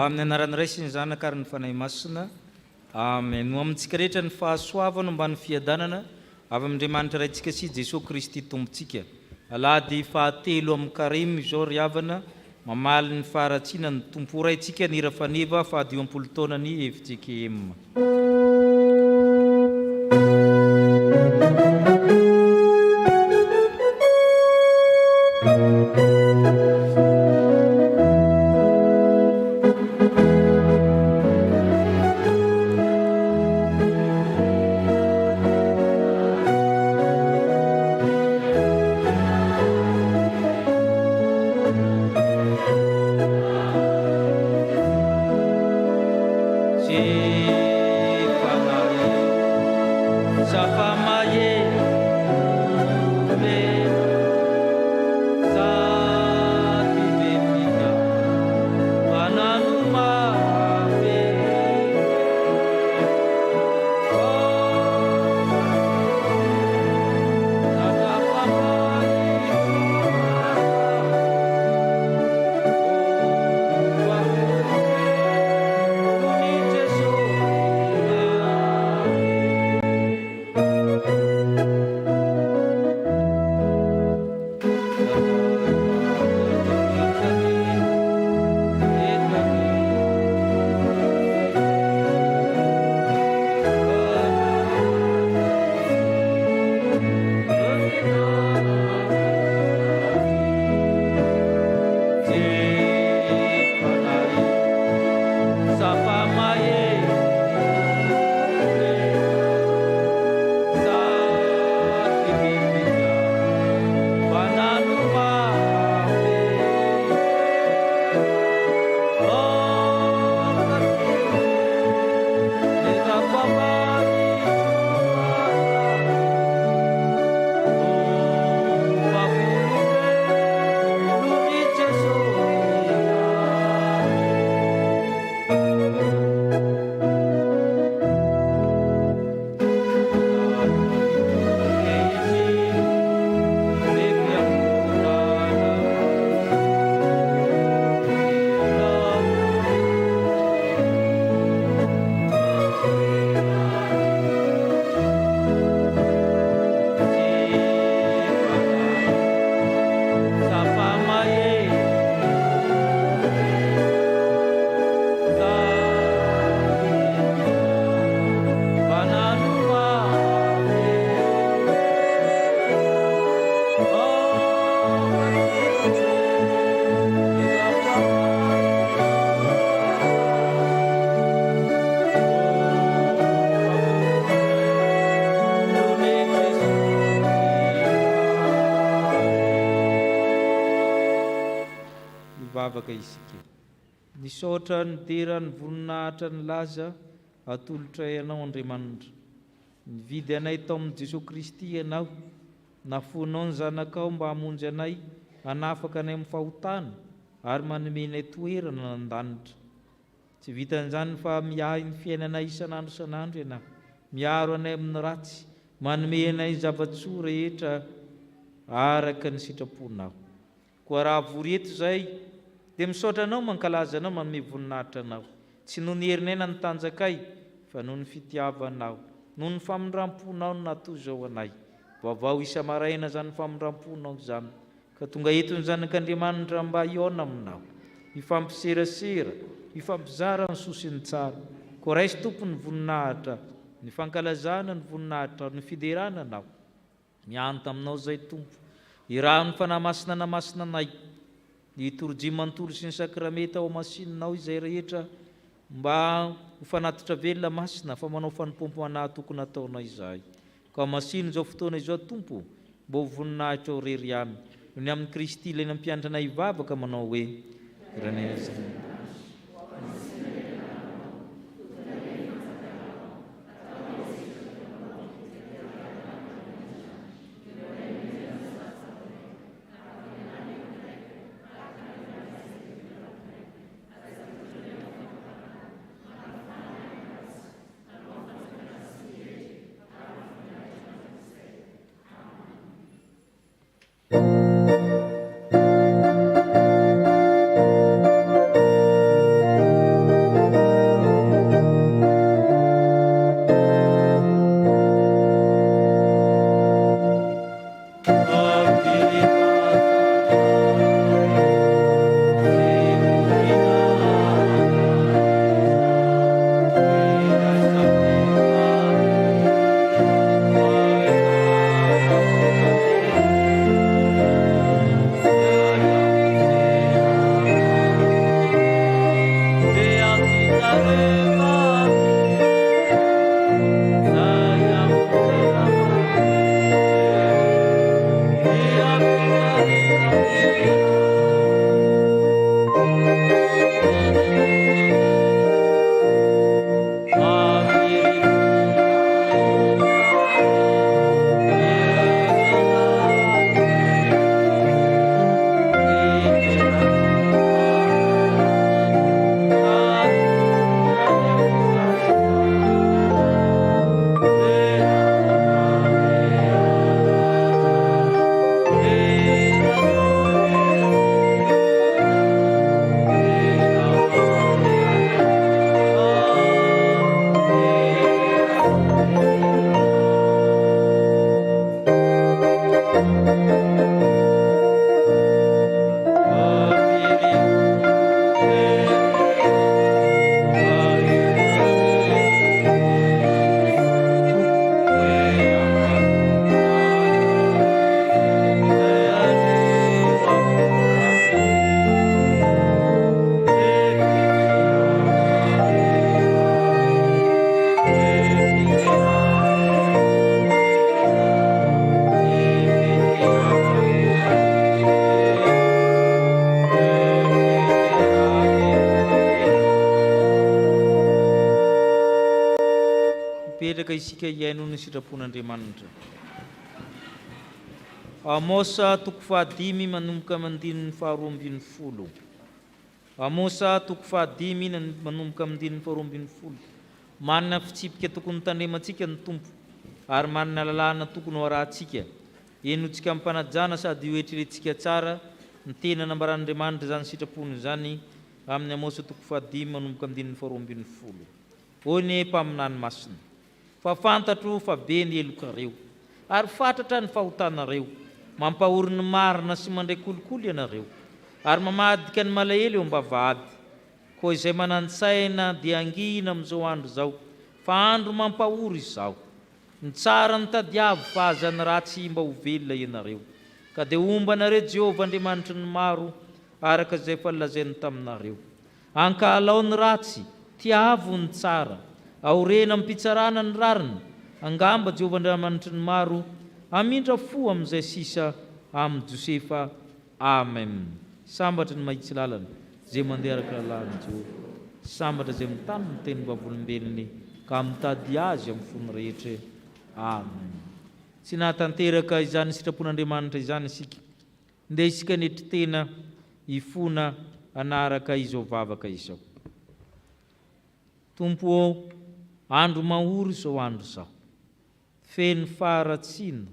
amin'ny anaran'ny Ray sy ny Zanaka ary ny fanahy masina. Amen. No amintsika rehetra ny fahasoavana mba ny fiadanana avy amin'Andriamanitra raintsika sy Jesosy Kristy tompontsika. Alahady fahatelo amin'ny karimy izao ry havana mamaly ny faharatsiana ny tompo raintsika ny rafaneva fahadioam-polo taona ny FJKM. Nisaotra ny dera ny voninahitra ny laza atolotra ianao Andriamanitra. Nividy anay tao amin'ny Jesosy Kristy ianao, nafonao ny zanakao mba hamonjy anay hanafaka anay amin'ny fahotana ary manome anay toerana nan-danitra. Tsy vitan'izany fa miahy ny fiainanay isan'andro isan'andro ianao, miaro anay amin'ny ratsy, manome anay zava-tsoa rehetra araka ny sitraponao. Koa raha vory eto izay dia misaotra anao mankalaza anao manome voninahitra anao, tsy noho ny herinay na ny tanjakay fa noho ny fitiavanao, noho ny famindramponao no natoy izao anay. Vaovao isa-maraina zany famindramponao izany ka tonga eto ny zanak'Andriamanitra mba hiaona aminao, hifampiserasera, hifampizara ny soa sy ny tsara. Koa raisy tompo ny voninahitra, ny fankalazana ny voninahitra, ny fiderana anao, mianta aminao zay tompo, iraha ny fanahy masina namasina anay, ny torojy manontolo sy ny sakrameta ao masininao izay rehetra mba ho fanatitra velona masina fa manao fanompompo anahy tokony ataonao izahay. Ka masino izao fotoana izao tompo, mba ho voninahitra ao rery aminy, ny amin'ny Kristy ilay nampianatra anay hivavaka manao hoe Mipetraka isika iaino ny sitrapon'Andriamanitra. Amosa toko 5 manomboka amin'ny 12. Amosa toko 5 manomboka amin'ny 12. Manana fitsipika tokony tandremantsika ny Tompo ary manana lalàna tokony ho arahantsika. Enotsika ampanajana sady hoetreretsika tsara ny tena nambaran'Andriamanitra izany sitrapony izany amin'ny Amosa toko 5 manomboka amin'ny 12. Hoy mpaminany masina, fa fantatro fa be ny elokareo ary fantatra ny fahotanareo, mampahory ny marina sy mandray kolikoly ianareo ary mamadika ny malahelo eo am-bavahady. Koa izay manantsaina dia angina amin'izao andro izao, fa andro mampahory izao. Ny tsara ny tadiavo fa aza ny ratsy mba ho velona ianareo, ka dia ombanareo Jehovah Andriamanitra ny maro araka izay fa lazainy taminareo. Ankalao ny ratsy, tiavo ny tsara, aorena mpitsarana ny rarina, angamba Jehovah Andriamanitra ny maro, amindra fo amin'izay sisa amin'ny Josefa. Amen. Sambatra ny mahitsy lalana izay mandeha araka lalàna Jehovah, sambatra izay mitany ny teny vavolombelony ka mitady azy amin'ny fony rehetra. Amen. Tsy nahatanteraka izany sitrapon'Andriamanitra izany isika, ndeha isika netry tena hifona anaraka izao vavaka izao. Tompo, andro mahory izao andro izao, feno faharatsiana,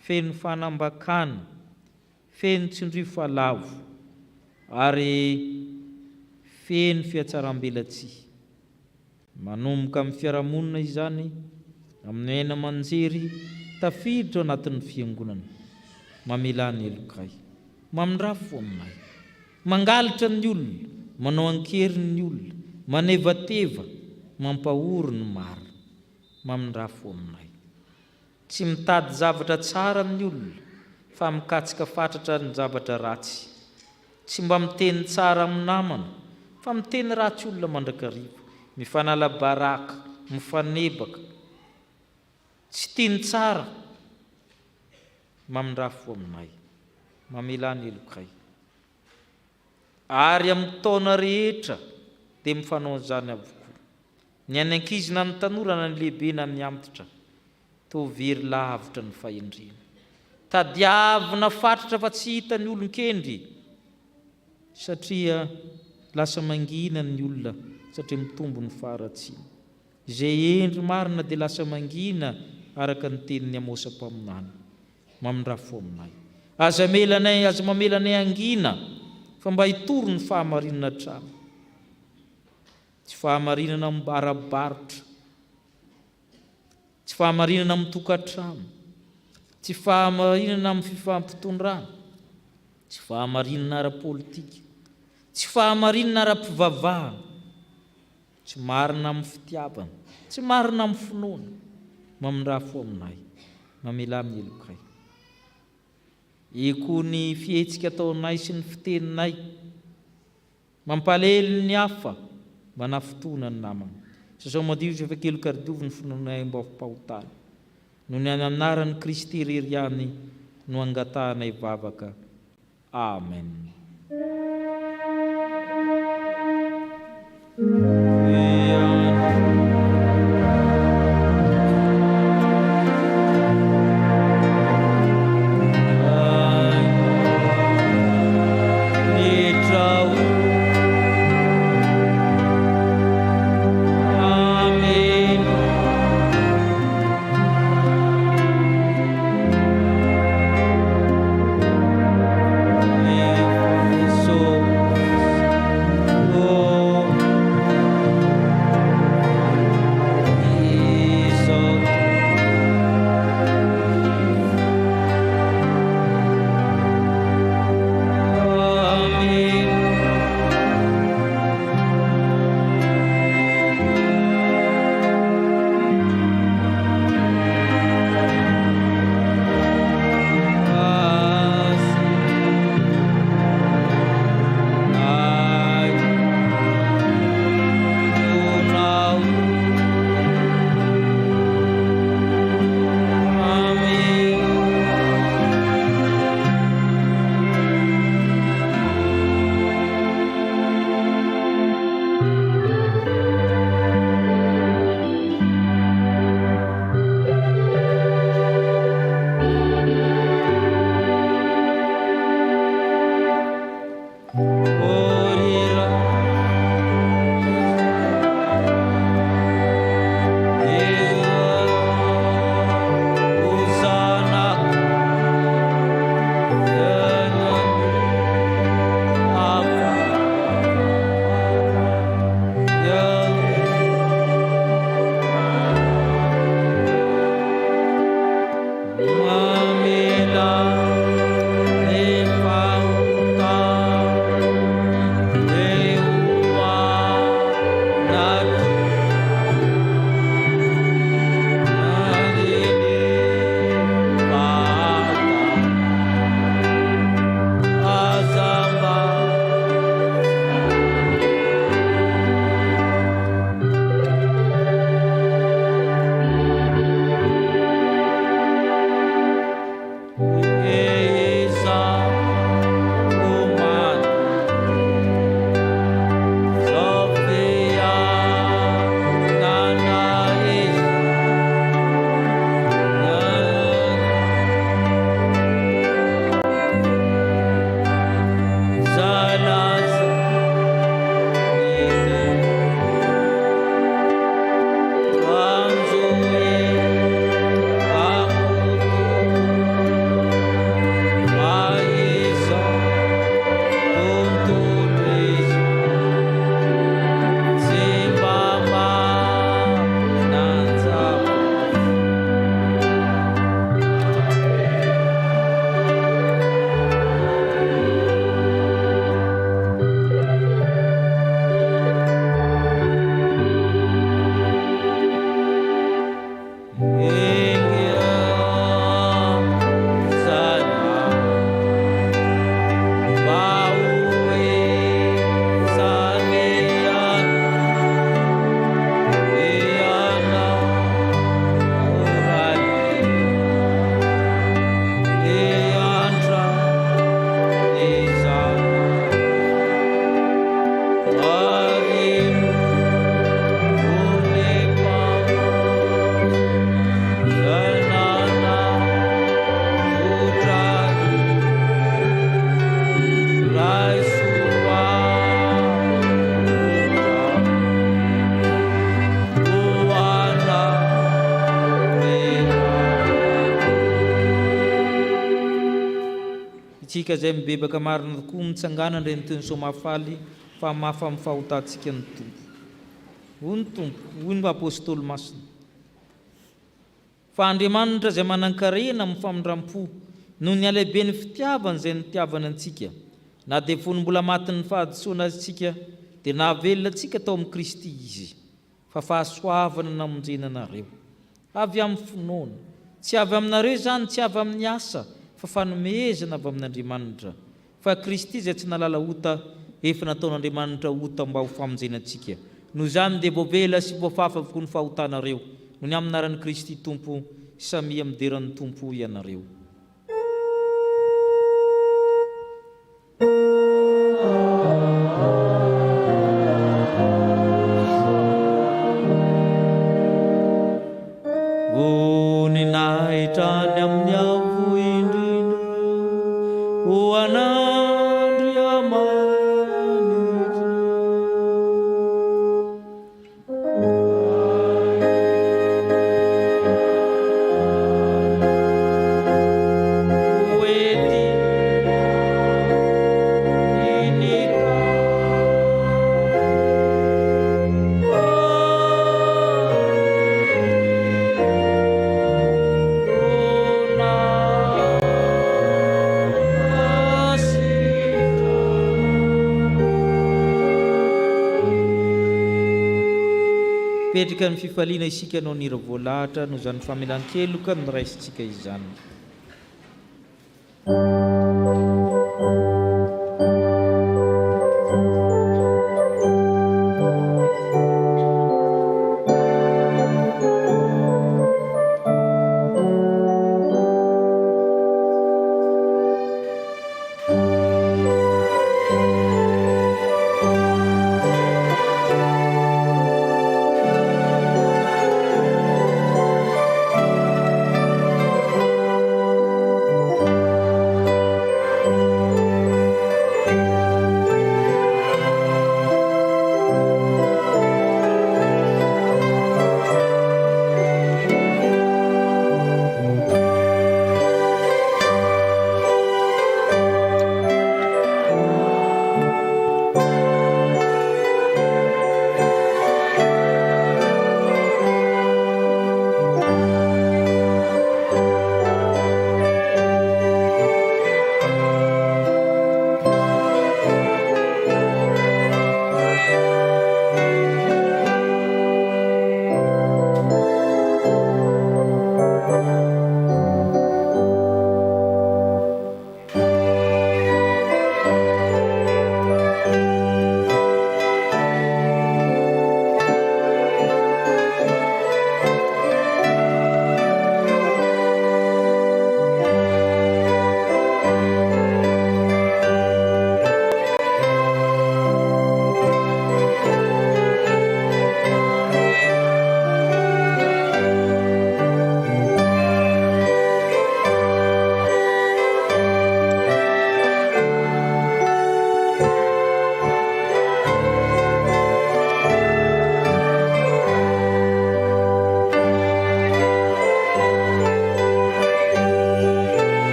feno fanambakana, feno tsindrio falavo ary feno fiatsaram-belatsihy. Manomboka amin'ny fiarahamonina izany, amin'ny aina aman-jery tafiditra anatin'ny fiangonana, mamela ny elokay, mamindrafo aminay, mangalatra ny olona, manao ankery ny olona, manevateva, mampahory ny maro, mamindrafo aminay. Tsy mitady zavatra tsara ny olona, fa mikatsika fatratra ny zavatra ratsy. Tsy mba miteny tsara amin'ny namana, fa miteny ratsy olona mandrakariva, mifanala baraka, mifanebaka, tsy tiany tsara, mamindrafo aminay, mamela ny elokay. Ary amin'ny taona rehetra dia mifanao an'izany avokoa. Ny any ankizy na ny tanora na ny lehibe na ny antitra, toa very lavitra ny fahendrena. Tadiavina fatratra fa tsy hita ny olon-kendry, satria lasa mangina ny olona satria mitombo ny faharatsiana. Izay endry marina dia lasa mangina araka ny tenin'ny Amosa mpaminany, mamindrafo aminay. Aza mamelanay angina fa mba hitoro ny fahamarinana trano. Tsy fahamarinana ara-barotra, tsy fahamarinana amin'ny tokantrano, tsy fahamarinana amin'ny fifampitondrana, tsy fahamarinana ara-politika, tsy fahamarinana ara-pivavahana, tsy marina amin'ny fitiavana, tsy marina amin'ny finoana, mamindrafo aminay, mamela amin'ny elokay. Eko ny fihetsika ataonay sy ny fiteninay, mampalahelo ny hafa, manafotona ny namana. Sasao madio sy efa kely kardiovo ny fononay mba fampahotana. No ny anaran'ny Kristy irery ihany no angatahanay vavaka. Amen. Amen. Itsika izay mibebaka marina tokoa mitsangana ireny toy ny soamafaly fa mafa amin'ny fahotantsika ny Tompo. Hoy ny Tompo, hoy ny apôstôly masina. Fa Andriamanitra izay manan-karena amin'ny famindram-po noho ny halehibe ny fitiavana izay nitiavana antsika, na dia fony mbola matin'ny fahadisoana antsika dia nahavelona antsika tao amin'ny Kristy izy, fa fahasoavana namonjena anareo. Avy amin'ny finoana, tsy avy aminareo izany, tsy avy amin'ny asa, fa fanomezana avy amin'Andriamanitra. Fa Kristy izay tsy nalala ota, efa nataon'Andriamanitra ota mba ho famonjena antsika. Noho izany dia voavela sy voafafa avokoa ny fahotanareo, noho ny aminaran'i Kristy Tompo, samyamideran'ny Tompo ianareo. Voninahitra ny amin'ny avo indrindra, ho an'Andriamanitra. Petrika ny fifaliana isika no nira voalahatra noho izany famelan-keloka ny raisitsika izany.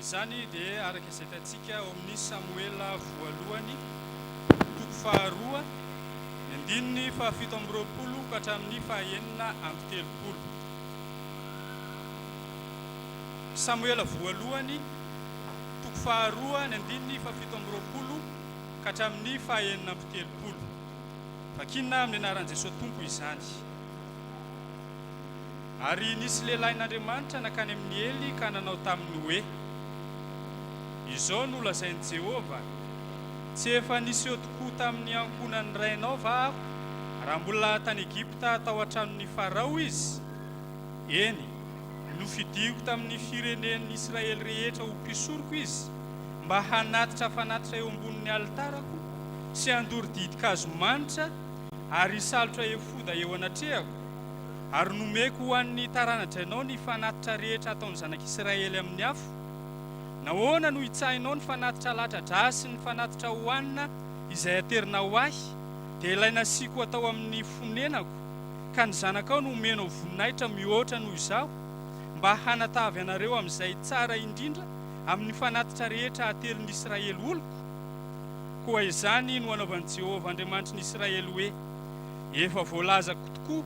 Izany dia araka izay hitantsika ao amin'ny Samuela voalohany toko faharoa ny andininy fahafito amby roapolo ka hatramin'ny fahaenina amby telopolo. Samuela voalohany toko faharoa ny andininy fahafito amby roapolo ka hatramin'ny fahaenina amby telopolo. Vakina amin'ny anaran'i Jesosy Tompo izany. Ary nisy lehilahin'Andriamanitra nakany amin'ny Eli ka nanao taminy hoe: izao no lazain'i Jehova, tsy efa nisy eo tokoa tamin'ny ankonan'ny rainao va aho, raha mbola tany Egipta tao an-tranon'ny Farao izy, eny nofidiako tamin'ny firenen'ny Israely rehetra ho mpisoroko izy mba hanatitra fanatitra eo ambonin'ny altarako sy andory didikazo manitra ary salotra efoda eo anatrehako ary nomeko ho an'ny taranatra ianao ny fanatitra rehetra ataon'ny zanak'Israely amin'ny afo. Nahoana no hitsahinao ny fanatitra latra-dra sy ny fanatitra hohanina izay aterina ho ahy dia ilaina asiako atao amin'ny fonenako, ka ny zanakao no omenao voninahitra mihoatra noho izaho mba hanatavy anareo amin'izay tsara indrindra amin'ny fanatitra rehetra aterin'ny Israely oloko. Koa izany no anaovan'i Jehovah Andriamanitry ny Israely hoe: efa voalazako tokoa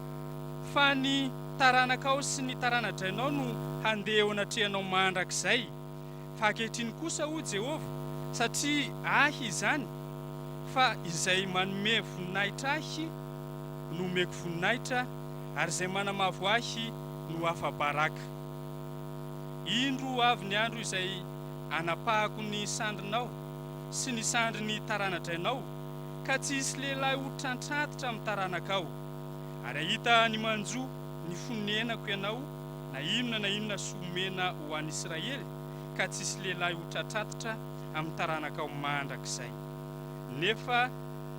fa ny taranakao sy ny taranadrainao no handeha eo anatrehanao mandrakizay. Fa ankehitriny kosa ho Jehovah, satria ahy izany fa izay manome voninahitra ahy no omeko voninahitra, ary izay manamavo ahy no afa-baraka. Indro avy ny andro izay anapahako ny sandrinao sy ny sandry ny taranadrainao, ka tsisy lehilahy ho trantrantitra amin'ny taranakao. Ary ahita ny manjo ny fonenako ianao na inona somena ho an'i Israely, ka tsisy lehilahy ho trantrantitra amin'ny taranakao mandrakizay. Nefa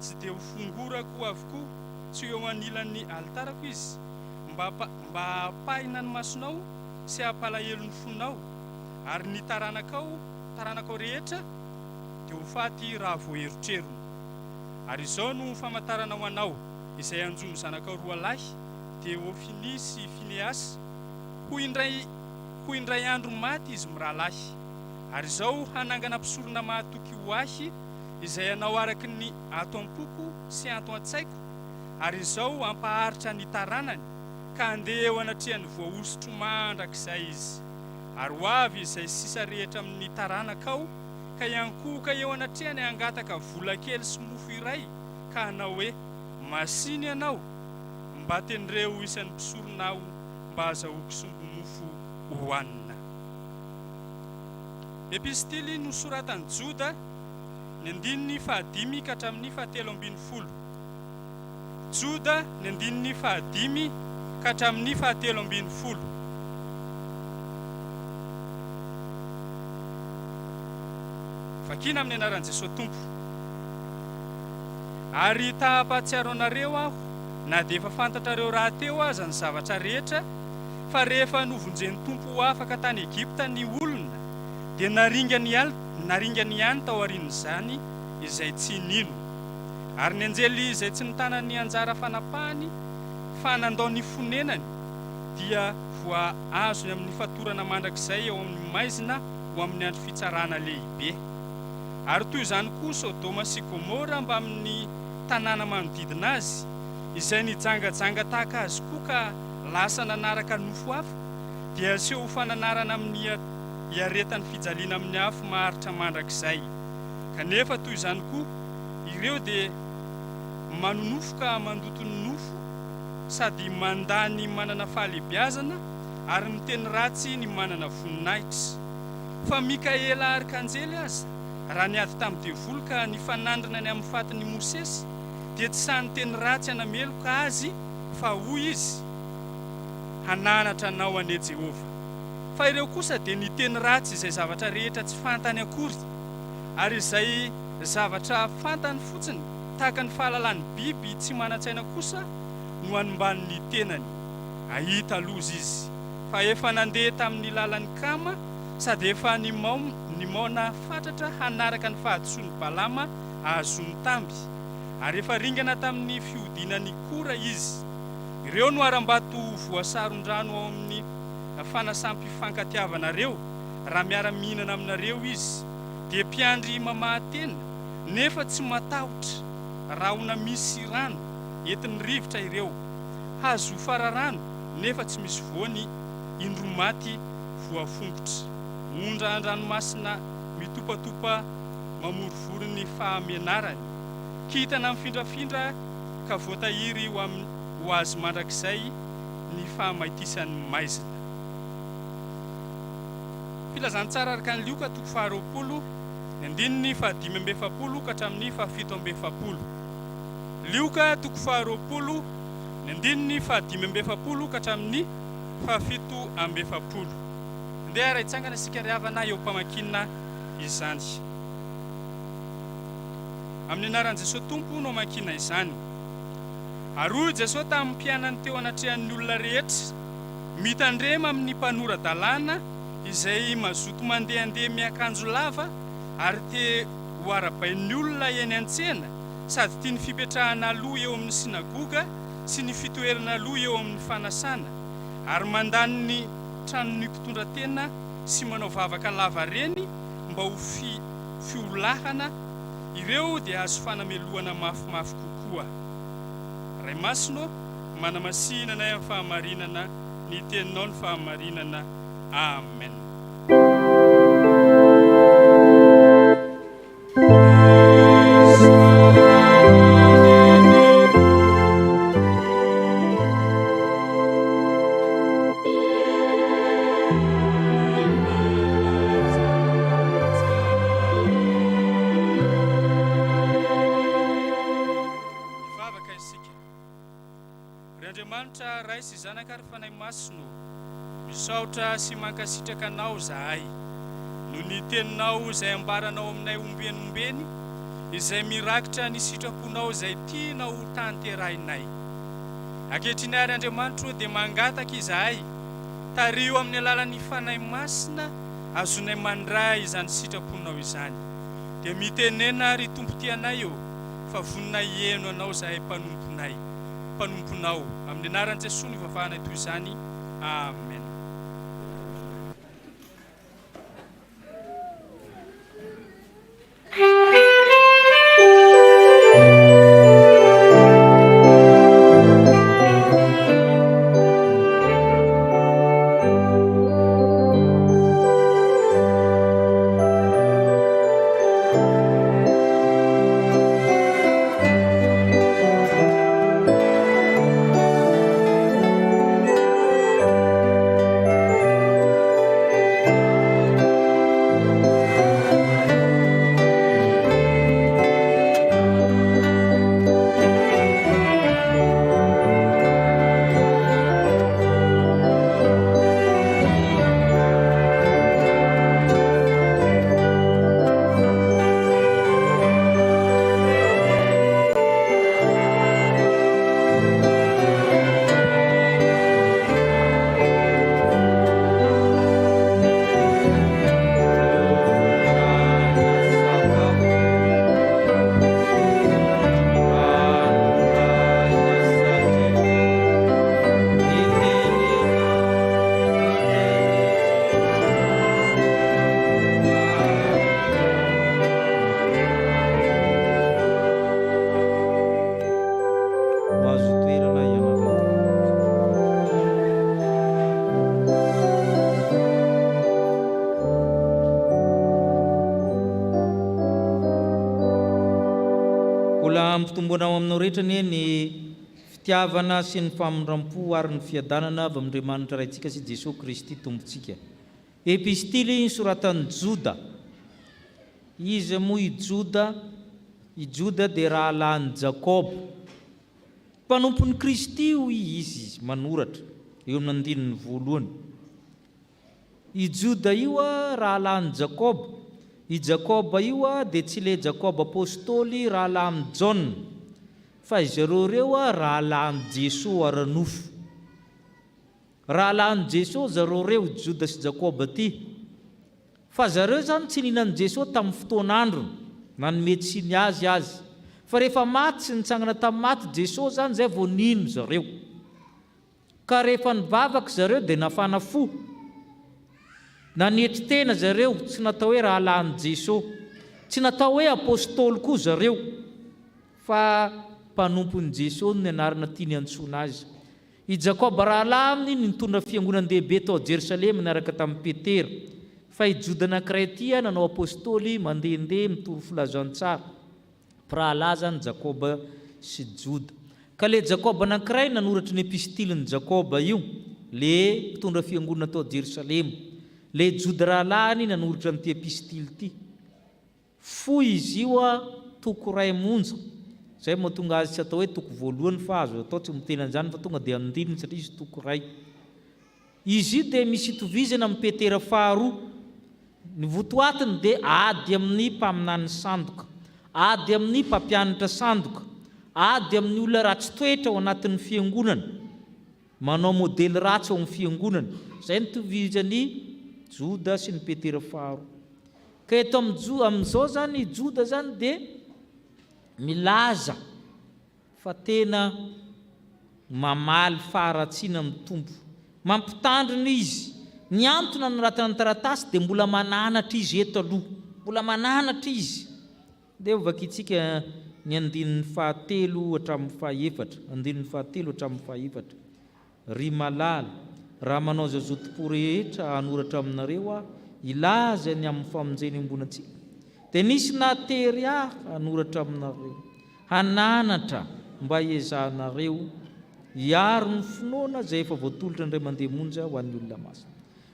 tsy dia ho fongorako avokoa, tsy eo anilan'ny altarako izy, mba hapahina ny masonao sy hampalahelo ny fonao, ary ny taranakao rehetra dia ho faty raha voaeritrerona. Ary izao no famantarana ho anao izay anjomy zanakao roa lahy dia Hofini sy Fineasy, ho indray andro maty izy mirahalahy. Ary izao hanangana mpisorona mahatoky ho ahy izay anao araky ny ato am-poko sy ato an-tsaiko, ary izao ampaharitra ny taranany ka andeha eo anatrehany voaosotro mandrakizay izy. Ary ho avy izay sisa rehetra amin'ny taranakao ka iankoka eo anatrehany angataka vola kely sy mofo iray, ka hanao hoe: masiny ianao, mba tenireo isan'ny mpisoronao mba azahoako songo mofo hohanina. Epistily nosoratan'i Joda, ny 5 ka hatramin'ny 7. Joda, ny 5 ka hatramin'ny 7. Vakina amin'ny anaran'i Jesosy Tompo. Ary tahapahatsiaro anareo aho, na dia efa fantatrareo raha teo aza ny zavatra rehetra, fa rehefa novonjen'ny Tompo ho afaka tany Egipta ny olona, dia naringany ihany tao aorian'izany izay tsy nino. Ary ny anjely izay tsy nitana ny anjara fanapahany fa nandao ny fonenany dia voaazony amin'ny fatorana mandrakizay eo amin'ny maizina ho amin'ny andro fitsarana lehibe. Ary toy izany koa Sodoma sy Gomora mba amin'ny tanàna manodidina azy, izay nijangajanga tahaka azy koa ka lasa nanaraka nofo hafa, dia aseho fananarana amin'ny iaretan'ny fijaliana amin'ny afo maharitra mandrakizay. Kanefa toy izany koa ireo dia manonofo ka mandoto ny nofo, sady mandany manana fahalebiazana, ary miteny ratsy ny manana voninahitra. Fa Mikaela arkanjely aza, raha niady tamin'ny devolo ka nifanandrina ny amin'ny fatin'ny Mosesy, dia tsy sany teny ratsy anameloka azy, fa hoy izy: hananatra anao ane Jehovah. Fa ireo kosa dia niteny ratsy izay zavatra rehetra tsy fantany akory, ary izay zavatra fantany fotsiny tahaka ny fahalalan'ny biby tsy manan-tsaina kosa no animbany ny tenany. Ahita loza izy, fa efa nandeha tamin'ny lalan'ny kama, sady efa nimaona fatratra hanaraka ny fahadisoan'ny Balama ahazony tamby, ary efa ringana tamin'ny fihodinany kora izy. Ireo no aram-bato voasaron-drano ao amin'ny fanasam-pifankatiavanareo raha miara-mihinana aminareo izy, dia mpiandry mamahatena nefa tsy matahotra, raha ona misy rano entin'ny rivotra ireo, hazo fararano nefa tsy misy voany, indro maty voafongotra. Ondra an-dranomasina mitopatopa mamorovory ny fahamenarany, kitana mifindrafindra ka voatahiry ho azy mandrakizay ny fahamaitisany maizina. Filazantsara araka ny Lioka 20, ny 5:7 ka hatramin'ny 7:7. Lioka 20, ny 5:7 ka hatramin'ny 770. Andeha raitsangana isika ry havana eo mpamakina izany. Amin'ny anaran'i Jesosy Tompo no makina izany. Ary Jesosy tamin'ny mpianany teo anatrehan'ny olona rehetra mitandrema amin'ny mpanorandalàna izay mazoto mandehandeha miakanjo lava ary te ho arabain'ny olona eny an-tsena sady tia ny fipetrahana aloha eo amin'ny sinagoga sy ny fitoerana aloha eo amin'ny fanasana ary mandany ny tranon'ny mpitondran-tena sy manao vavaka lava reny mba ho fiolahana ireo dia azo fanameloana mafimafy kokoa. Ray Masino, manamasinana amin'ny fahamarinana, ny teninao ny fahamarinana. Amen. Andriamanitra ray sy zanaka ary fanahy masino, misaotra sy mankasitraka anao zahay no ny teninao izay ambaranao aminay ombenombeny izay mirakitra ny sitraponao izay tianao tanterahinay. Ankehitriny ary Andriamanitra dia mangataka izahay tario amin'ny alalan'ny fanahy masina azonay mandray izany sitraponao izany. Dia mitenena ry tompo tianay eo fa voninay eno anao zahay mpanomponao. Amin'ny anaran'i Jesosy ny vavahana toy izany. Amen. Mpitomboanao aminao rehetra ny fitiavana sy ny famindram-po ary ny fiadanana avy amin'Andriamanitra raintsika sy Jesosy Kristy tompontsika. Epistily soratan'i Joda. Izy moa i Joda dia rahalahin'i Jakob. Mpanompon'i Kristy io izy manoratra eo amin'ny andininy voalohany. I Joda io rahalahin'i Jakob. I Jakob io dia tsy le Jakob apôstôly rahalahin'i John, fa zareo reo rahalahin'i Jesosy ara-nofo. Rahalahin'i Jesosy zareo reo Joda sy Jakob ty. Fa zareo zany tsy nihinan'i Jesosy tamin'ny fotoan'andro nanome tsiny azy. Fa rehefa maty sy nitsangana tamin'ny maty Jesosy zany zay vao nino zareo. Ka rehefa nivavaka zareo dia nafana fo. Nanetry tena zareo, tsy natao hoe rahalahin'i Jesosy, tsy natao hoe apôstôly koa zareo, fa mpanompon'i Jesosy ny anarana tiany antsona azy. I Jakob rahalahiny nitondra fiangonan-dehibe tao Jerosalema niaraka tamin'i Petera, fa i Joda anankiray ty nanao apôstôly mandehandeha mitoro filazantsara. Rahalahy zany Jakob sy Joda. Ka le Jakob anankiray nanoratra ny epistiliny Jakob io, le mpitondra fiangonana tao Jerosalema. Le Joda rahalahiny nanoratra amin'ity epistily ty. Fo izy io toko ray monja. Zay mahatonga azy tsy atao hoe toko voalohany fa azo atao tsy miteny an'izany fa tonga dia andininy satria izy toko ray. Izy io dia misy itovizana amin'ny Petera faharoa. Ny votoatiny dia ady amin'ny mpaminany sandoka, ady amin'ny mpampianatra sandoka, ady amin'ny olona ratsy toetra ao anatin'ny fiangonana, manao modely ratsy ao amin'ny fiangonana. Izay ny itovizany Joda sy ny Petera faharoa. Ka eto amin'izao zany Joda zany dia milaza fa tena mamaly faharatsiana amin'ny tompo, mampitandrina izy. Ny antony anoratana ny taratasy dia mbola mananatra izy eto aloha, mbola mananatra izy. Dia vakitsika ny 7 hatramin'ny 4, 7 hatramin'ny 4. Ry malala, raha manao zazotopo rehetra anoratra aminareo aho, ilaza ny amin'ny famonjeny ambonantsika. Dia nisy natery aho anoratra aminareo, hananatra mba hiezanareo hiaro ny finoana izay efa voatolotra ny ray aman-deha ho an'ny olona masina.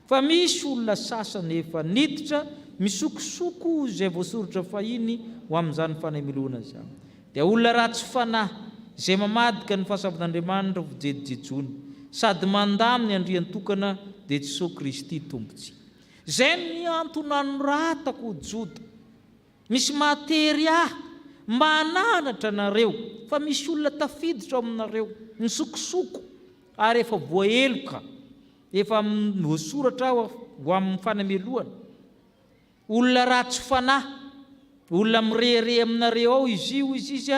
Fa misy olona sasany efa niditra misokosoko izay voasoratra fahiny ho amin'izany fanameloana izany. Dia olona ratsy fanahy izay mamadika ny fahasavan'Andriamanitra ho jejojejony, sady mandamy ny andrian-tokana dia Jesosy Kristy tompontsika. Izay ny antony anoratako Joda. Misy matery ahy mba hananatra nareo, fa misy olona tafiditra aminareo misokosoko, ary efa voaheloka, efa voasoratra ho amin'ny fanameloana. Olona ratsy fanahy, olona mirehire aminareo ao izy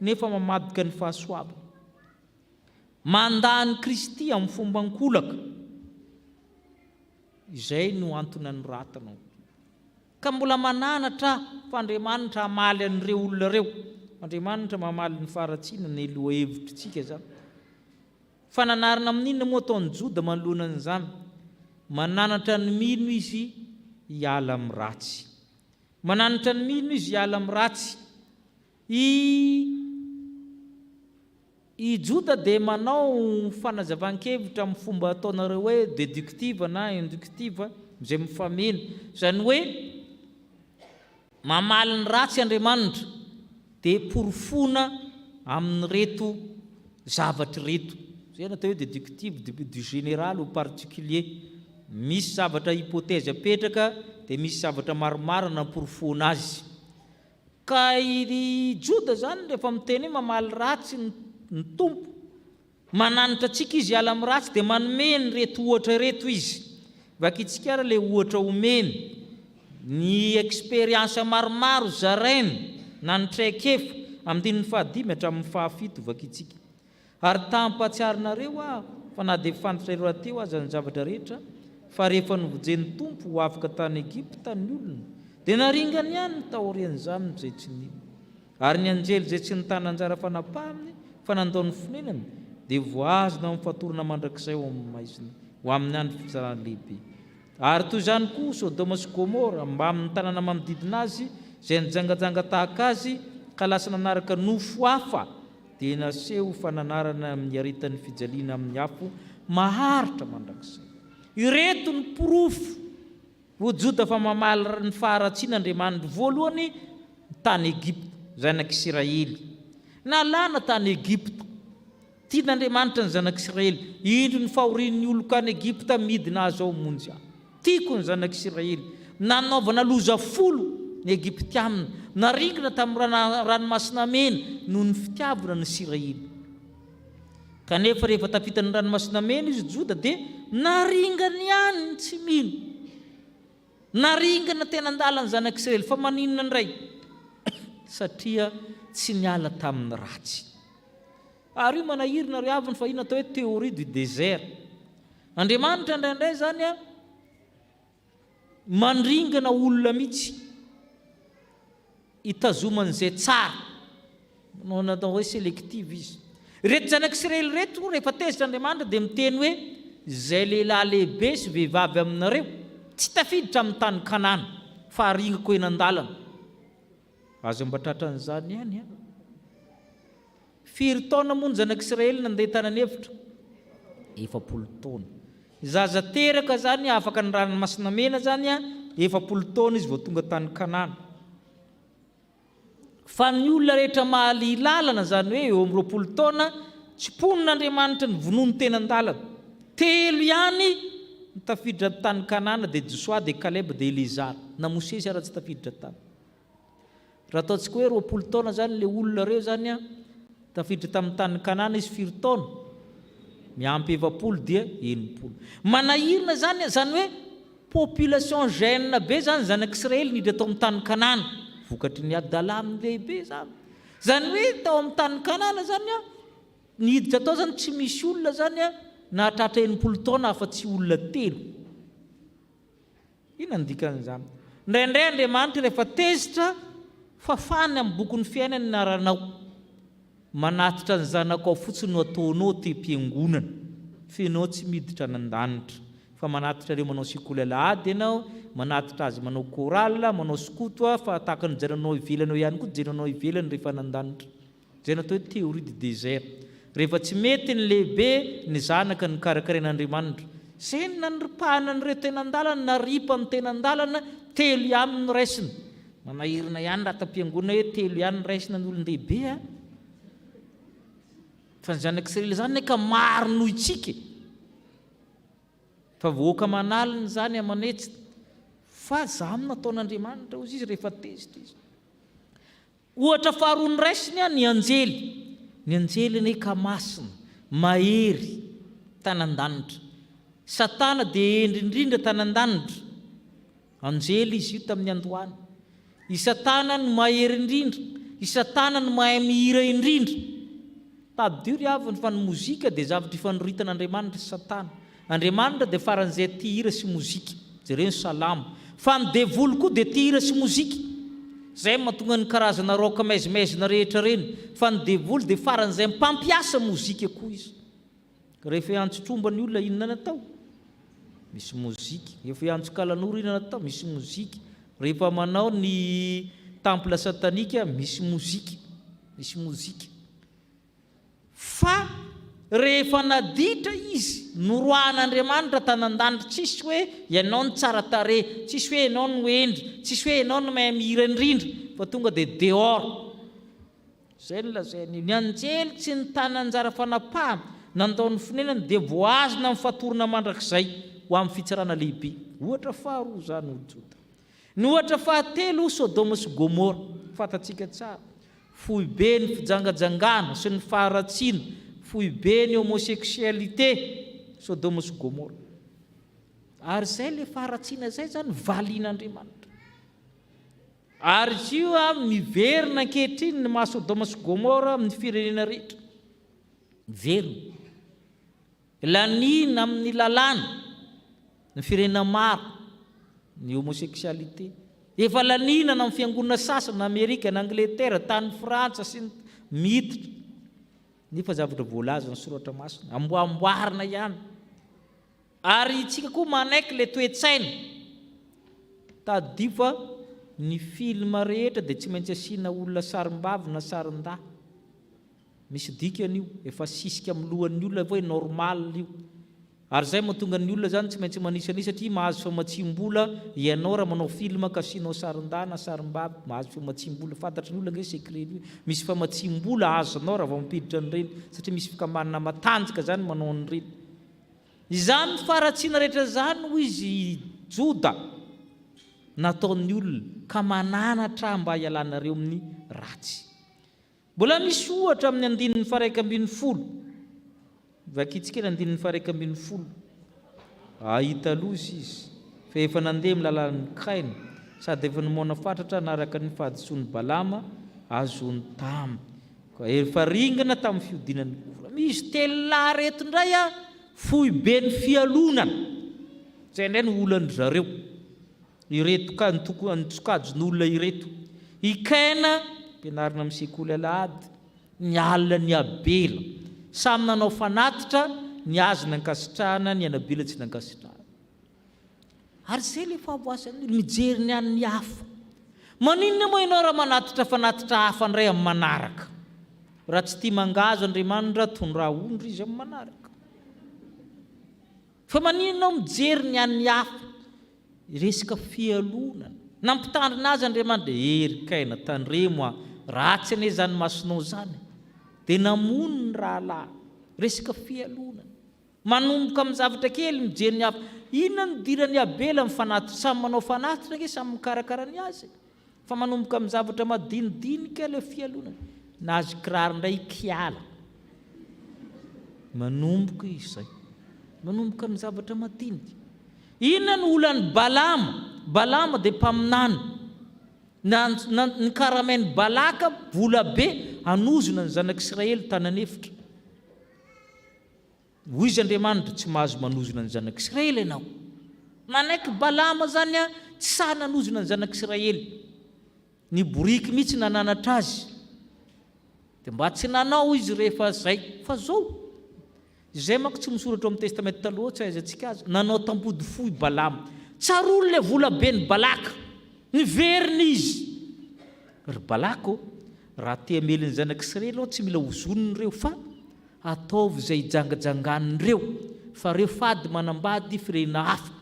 nefa mamadika ny fahasoavana. Mandany Kristy amin'ny fomba ankolaka. Izay no antony anoratanao. Ka mbola mananatra fa Andriamanitra hamaly an'ireo olona reo. Andriamanitra mamaly ny faharatsiana ny lohahevitrintsika zany. Fa nanarina amin'inona moa ataon'ny Joda manoloana an'izany? Mananatra ny mino izy hiala amin'ny ratsy. Mananatra ny mino izy hiala amin'ny ratsy. I Joda dia manao fanazavan-kevitra amin'ny fomba ataonareo hoe déductive na inductive, izay mifameno. Izany hoe mamaly ny ratsy Andriamanitra dia porofona amin'ny reto zavatra reto. Izay natao hoe déductive du général au particulier. Misy zavatra hypothèse apetraka dia misy zavatra maromaro namporofona azy. Ka i Joda zany rehefa miteny hoe mamaly ratsy ny tompo, mananitra antsika izy hiala amin'ny ratsy dia manome ny reto ohatra reto izy. Vakitsika ara ilay ohatra omeny, ny expérience maromaro zarainy na ny traikefa amin'ny 5 hatramin'ny 7 vakitsika. Ary tampatsiarinareo aho fa na dia fantatra ireo teo aza ny zavatra rehetra, fa rehefa novojen'ny tompo ho afaka tany Egipta ny olona, dia naringany ihany ny taorian'izany izay tsy nino. Ary ny anjely izay tsy nitana anjara fanapahany fa nandao ny fonenany, dia voazona amin'ny fatorana mandrakizay ho amin'ny maizina, ho amin'ny andro fizarana lehibe. Ary toy izany koa Sodoma sy Gomora mba amin'ny tanàna manodidina azy izay nijangajanga tahaka azy ka lasa nanaraka nofo hafa, dia naseho fananarana amin'ny aritan'ny fijaliana amin'ny afo maharitra mandrakizay. Ireto ny porofo ho Joda fa mamaly ny faharatsiana Andriamanitra. Voalohany tany Egipta, zanak'Israely. Nalana tany Egipta, tian'Andriamanitra ny zanak'Israely. Indro ny fahorian'ny olokany Egipta midina azy ao monjy ahy. Tiako ny zanak'Israely. Nanaovana loza folo ny Egiptiamina, naringana tamin'ny ranomasina mena noho ny fitiavana ny Israely. Kanefa rehefa tafita ny ranomasina mena izy Joda dia naringana ihany tsy mino. Naringana tena andala ny zanak'Israely, fa maninona indray? Satria tsy niala tamin'ny ratsy. Ary io manahirina ry haviny fa ino atao hoe théorie du désert. Andriamanitra indraindray zany mandringana olona mihitsy itazoman'izay tsara. Natao hoe sélective izy. Reto zanak'Israely reto rehefa tezitra Andriamanitra dia miteny hoe izay lehilahy lehibe sy vehivavy aminareo tsy tafiditra amin'ny tany Kanana fa haringako eny an-dalana. Azo ambatatran'izany ihany a. Firy taona moa ny zanak'Israely nandeha tany an-efitra? 70 taona. Zaza teraka zany afaka ny ranomasina mena zany 70 taona izy vao tonga tany Kanana. Fa ny olona rehetra mahalay lalana zany hoe eo amin'ny 20 taona tsy ponін'Andriamanitra ny vonoany tena an-dalana. 3 ihany nitafiditra tany Kanana, dia Josoa, dia Kaleba, dia Elizara. Na Mosesy ara tsy tafiditra tany. Raha ataontsika hoe 20 taona zany le olona reo zany a tafiditra tamin'ny tany Kanana izy 4 taona, miampy 70 dia 80. Manahirina zany hoe population jeune be zany zanak'Israely niditra tao amin'ny tany Kanana, vokatry ny adalamy lehibe zany. Zany hoe tao amin'ny tany Kanana zany a niditra tao zany tsy misy olona zany a nahatratra 80 taona afa tsy olona 3. Ina ny dikan'izany? Indraindray Andriamanitra rehefa tezitra fafany amin'ny bokon'ny fiainany naranao, manatitra ny zanakao fotsiny no ataonao tem-piangonana, fenao tsy miditra nan-danitra, fa manatitra reo manao sikolalahady ianao, manatitra azy manao korala, manao skoto, fa tahaka ny jerenao ivelanao ihany koa jerenao ivelany rehefa nan-danitra. Zay natao hoe théorie du désert. Rehefa tsy mety ny lehibe ny zanaka ny karakarain'Andriamanitra, seny nanripahana an'ireo tenan-dalana, naripa amin'ny tenan-dalana, 3 ihany no raisiny. Manahirina ihany raha tam-piangonana hoe 3 ihany no raisina ny olon-dehibe a. Fa ny zanak'Israely zany ka maro noho itsika, fa voaka manalina zany amanetsy, fa zamy nataon'Andriamanitra ozy izy rehefa tezitra izy. Ohatra faharoa ny raisiny a ny anjely. Ny anjely ane ka masina, mahery, tanan-danitra. Satana dia endrindrindra tanan-danitra. Anjely izy io tamin'ny androany. I Satana no mahery indrindra, i Satana no mahay mihira indrindra. Tadiory avy fa ny mozika dia zavatra ifanoritan'Andriamanitra sy Satana. Andriamanitra dia faran'izay tia hira sy mozika, jereo ny salamo. Fa ny devoly koa dia tia hira sy mozika. Zay mahatonga ny karazana roka maizina rehetra reny, fa ny devoly dia faran'izay mpampiasa mozika koa izy. Rehefa iantsotromba ny olona inona natao? Misy mozika. Rehefa iantso-kalan'ora inona natao? Misy mozika. Rehefa manao ny temple satanika, misy mozika. Misy mozika. Fa rehefa naditra izy noroahan'Andriamanitra tanan-danitra, tsisy hoe ianao ny tsara tare, tsisy hoe ianao no endry, tsisy hoe ianao no mahay mihira indrindra, fa tonga dia dehors. Zay no lazainy. Ny anjely tsy ny tanan-jara fanapaha nandaon'ny fonenany dia voazona amin'ny fatorana mandrakizay ho amin'ny fitsarana lehibe. Ohatra faharoa zany olo-Joda. Ny ohatra fahatelo Sodoma sy Gomora, fatatsika tsara. Fohy be ny fijangajangana sy ny faharatsiana, fohy be ny homosexualité, Sodoma sy Gomora. Ary zay le faharatsiana zay zany valian'Andriamanitra. Ary io miverina ankehitriny ny maha Sodoma sy Gomora amin'ny firenena rehetra. Verina. Lanina amin'ny lalàna ny firenena maro ny homosexualité. Efa lanina na amin'ny fiangonana sasany na Amerika, na Angletera, tany Frantsa sy ny miditra. Nefa zavatra voalaza ny soratra masina, amboamboarina ihany. Ary tsika koa manaiky le toe-tsaina. Tadio fa ny film rehetra dia tsy maintsy asiana olona sarim-bavy na sarin-dahy. Misy dikany io, efa sisika amin'ny lohan'ny olona hoe normal io. Ary zay mahatonga ny olona zany tsy maintsy manisany satria mahazo famatsim-bola ianao raha manao film ka asianao sarin-dahy na sarim-bavy, mahazo famatsim-bola. Fantatry ny olona nge secret io, misy famatsim-bola azonao raha vao mampiditra an'ireny, satria misy fikamanana matanjaka zany manao an'ireny. Izany faratsiana rehetra zany ho izy Joda nataon'ny olona ka mananatra mba hialanareo amin'ny ratsy. Mbola misy ohatra amin'ny 1:1. Vakitsika ny 1:1. Ahita lozy izy, fa efa nandeha amin'ny lalan'ny Kaina, sady efa nimona fatratra naraka ny fahadisoan'ny Balama azony tamy. Efa ringana tamin'ny fiodinan'ny Kora. Misy telo reto indray a fohy be ny fialonana. Zay indray no olany zareo. Ireto ka nitsokajin'olona ireto. I Kaina mpianarina amin'ny sekoly alahady, ny alina ny Abela. Samy nanao fanatitra, ny azy nankasitrahana, ny anabela tsy nankasitrahana. Ary zay le fahaboasan'ny olona mijery ny an'ny hafa. Maninona moa ianao raha manatitra fanatitra hafa ndray amin'ny manaraka? Raha tsy tia mangazo Andriamanitra tondra ondry izy amin'ny manaraka. Fa maninona ianao mijery ny an'ny hafa? Resaka fialonana. Nampitandrina azy Andriamanitra, ery Kaina tandremo a, ratsy ane zany masonao zany. Dia namono ny rahalahy, resaka fialonana. manomboka amin'ny zavatra kely mijery ny hafa. Inona no dirany abela mifanatitra, samy manao fanatitra nge samy mikarakara ny azy, fa manomboka amin'ny zavatra madinidinika ilay fialonana. Na azy kiraro indray kiala, manomboka izy izay, manomboka amin'ny zavatra madinika. Inona no olan'ny Balama dia mpaminany, ny karamainy Balaka vola be anozona ny zanak'Israely tanan'efitra. Hoy izy Andriamanitra tsy mahazo manozona ny zanak'Israely ianao. Manaiky Balama zany tsy sahy nanozona ny zanak'Israely, ny boriky mihitsy nananatra azy, dia mba tsy nanao izy rehefa zay. Fa zao izay manko tsy misoratra amin'ny testamenta taloha tsy aizantsika azy, nanao tampody fohy Balama, tsaroly le vola be ny Balaka, niveriny izy. Ry Balaka raha te hamely ny zanak'Israely tsy mila hozoniny reo, fa ataovy izay jangajanganireo, fa reo fady manambady firena hafa.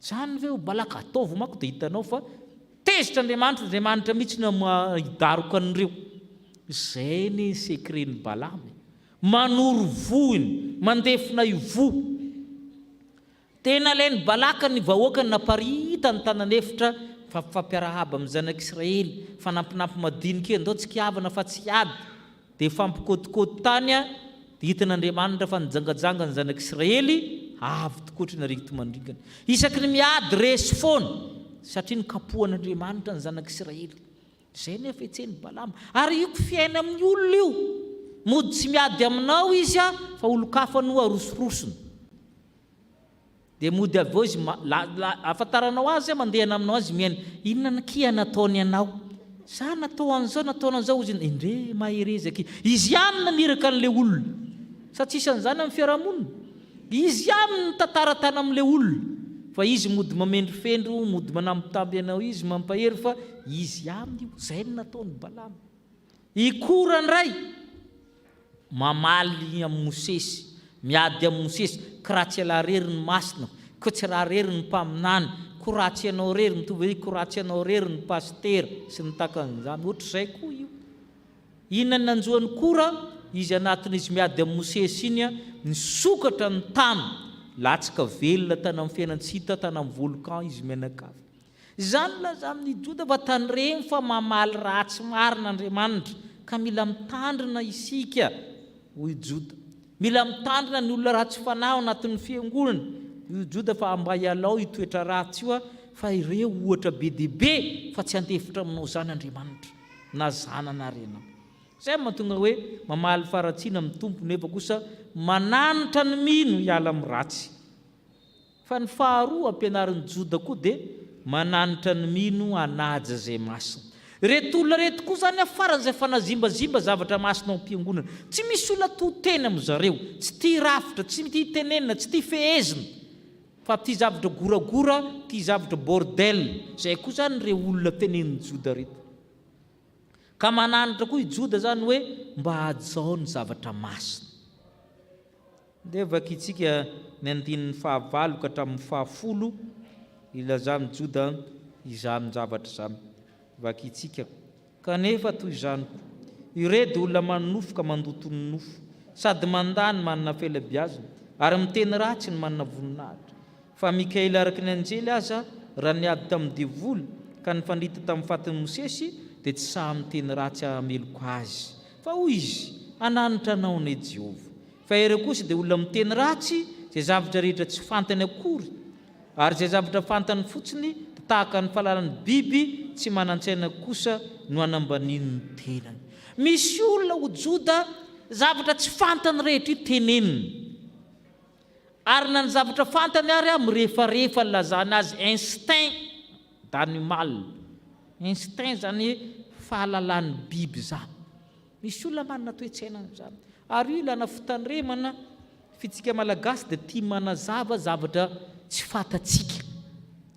Zany ve Balaka, ataovy manko dia hitanao fa tezitra Andriamanitra mihitsy no hidaroka an'ireo. Izay ny sekren'ny Balama, manoro voiny, mandefina ivo. Tena ilainy Balaka ny vahoaka ny naparita ny tanan'efitra fa fampiarahaba amin'ny zanak'Israely, fanampinampy madinika andao tsy kiavana fa tsy ady, dia fampikôtikôty tany dia hitan'Andriamanitra fa nijangajanga ny zanak'Israely avy tokoatra na rigito mandringana. Isaky ny miady resy foana satria nikapohan'Andriamanitra ny zanak'Israely. Izay ny afetseny Balama. Ary io fiaina amin'ny olona io, mody tsy miady aminao izy fa olo-kafa no arosorosony. Dia mody avy eo izy afantaranao azy mandehana aminao azy miaina, inona kia nataony ianao? Sa natao an'izao, nataony an'izao izy indre maherezaka. Izy ihany naniraka an'ilay olona, sa tsisy an'izany amin'ny fiarahamonina. Izy ihany nitantara tany amin'ilay olona, fa izy mody mamendry fendro, mody manambitamby anao izy, mampahery, fa izy ihany io. Zay no nataony Balama. Ikoran'iray mamaly amin'ny Mosesy, miady amin'ny Mosesy, kiratsy ala rery ny masina, ko tsy raha rery ny mpaminany, koratsy anao rery, mitovy hoe koratsy anao rery ny pastera sy ny takan'izany. Ohatr'izay koa io. Inona ny nanjoany kora? Izy anatin'izy miady amin'ny Mosesy iny nisokatra ny tany, latsaka velona tany amin'ny fiainatsita, tany amin'ny volcan izy mianakavy. Zany laza amin'ny Joda fa tany reny fa mamaly ratsy marina Andriamanitra, ka mila mitandrina isika hoy Joda. Mila mitandrina ny olona ratsy fanahy anatin'ny fiangonana. Io Joda fa mba hialao itoetra ratsy io, fa ireo ohatra be dia be fa tsy antefitra aminao zany Andriamanitra na zanana renao. Zay mahatonga hoe mamaly faratsiana amin'ny tompo, nefa kosa mananitra ny mino hiala amin'ny ratsy. Fa ny faharoa ampianarin'ny Joda koa dia mananitra ny mino hanaja zay masina. Reto olona reto koa zany afara zay fanazimbazimba zavatra masina ao am-piangonana. Tsy misy olona to-tena amin'ny zareo, tsy tia rafitra, tsy tia tenenina, tsy tia fehezina, fa tia zavatra goragora, tia zavatra bordel. Zay koa zany reo olona tenenin'ny Joda reto. Ka mananitra koa i Joda zany hoe mba hajao ny zavatra masina. Dia vakitsika ny andinin'ny 9 ka hatramin'ny 10 ilazan'ny Joda izany zavatra zany. Vakitsika kanefa toy izany koa iredy olona manofoka mandoto ny nofo, sady mandany manana felabiazana, ary miteny ratsy ny manana voninahitra. Fa Mikaela araka ny anjely aza raha niady tamin'ny devoly ka nifandrita tamin'ny fatin'ny Mosesy dia tsy sahy miteny ratsy ameloko azy, fa hoy izy ananitra anao ne Jehova. Fa ireo kosa dia olona miteny ratsy zay zavatra rehetra tsy fantany akory, ary zay zavatra fantany fotsiny tahaka ny fahalalany biby tsy manan-tsaina kosa no anambaniny ny tenany. Misy olona ho Joda zavatra tsy fantany rehetra io teneniny, ary na ny zavatra fantany ary mirehefarehefa lazany azy instinct d'animal. Instinct zany fahalalany biby zany. Misy olona manana toe-tsaina zany, ary io ilana fitandremana fitsika malagasy dia tia manazava zavatra tsy fantatsika.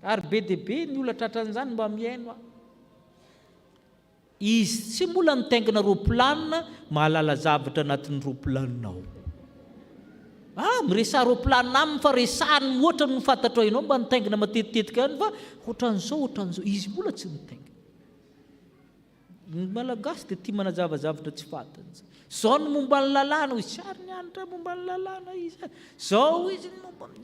Ary be dia be ny olona tratran'izany mba miaino. Izy tsy mbola nitaingina roplanina mahalala zavatra anatin'ny roplanina ao. Miresa roplanina aminy fa resahany ohatra no fantatra ianao mba nitaingina matetitetika ihany, fa ohatran'izao. Izy mbola tsy nitaingina. Ny malagasy dia tia manazava zavatra tsy fantany. zao no momba ny lalàna izy sary nianatra momba ny lalàna izy zao izy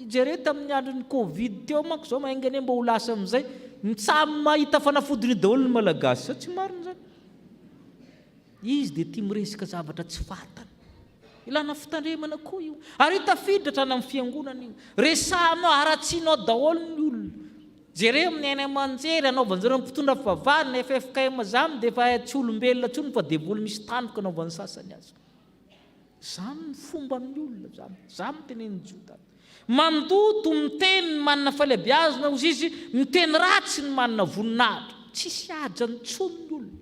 jere tamin'ny andron'ny covid teo manko zao maingany mba ho lasa amin'izay samy mahita fanafodiny daholo ny malagasy sa tsy marina zany izy dia tia miresaka zavatra tsy fatana ilana fitandremana koa io ary tafiditra trany amin'ny fiangonana io resahanao aratsianao daholo ny olona jereo amin'ny aina aman-jery anaovan'zareo mpitondra fivavahana na FFKM zany dia efa tsy olombelona tsony fa devoly misy tanoka anaovan'ny sasany azy zany ny fomba amin'ny olona zany teneny Joda mandoto miteny ny manana falebiazina ozy izy miteny ratsy ny manana voninahitra tsisy ajany tsony ny olona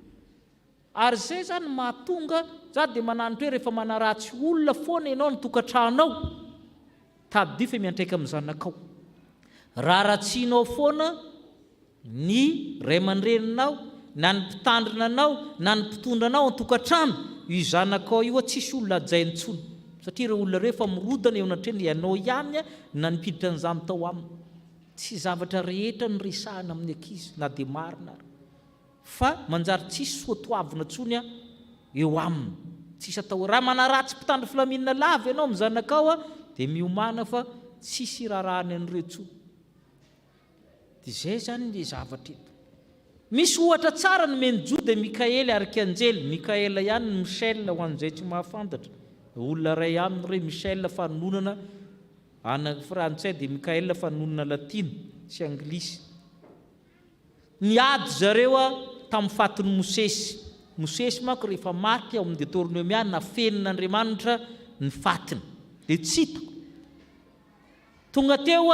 ary zay zany mahatonga za dia mananitra hoe rehefa manaratsy olona foana ianao ny tokantranao tabidia fa miantraika amin'ny zanakao raha ratsianao foana ny ray aman-dreninao na ny mpitandrinanao na ny mpitondranao ny tokantrano io zanakao io tsisy olona ajainy tsony satria ireo olona rehefa mirodana eo anatreny ianao ihany na nipiditra an'izany tao aminy tsy zavatra rehetra ny resahana amin'ny ankizy na dia marina ary fa manjary tsisy soatoavina tsony eo aminy tsisy atao raha manaratsy mpitandro filaminana lava ianao amin'ny zanakao dia miomana fa tsisy rarahany an'ireo tsony dia zay zany ny zavatra eto misy ohatra tsara ny meny Joda Mikaely Arkanjely Mikaela ihany ny Michel ho an'izay tsy mahafantatra olona ray aminy hoe Michel fanonana ana frantsay dia Mikael fanonana latina sy anglisy niady zareo tamin'ny fatin'ny Mosesy manko rehefa maty ao amin'ny Deutéronomia na fenin'Andriamanitra ny fatiny dia tsy hitako tonga teo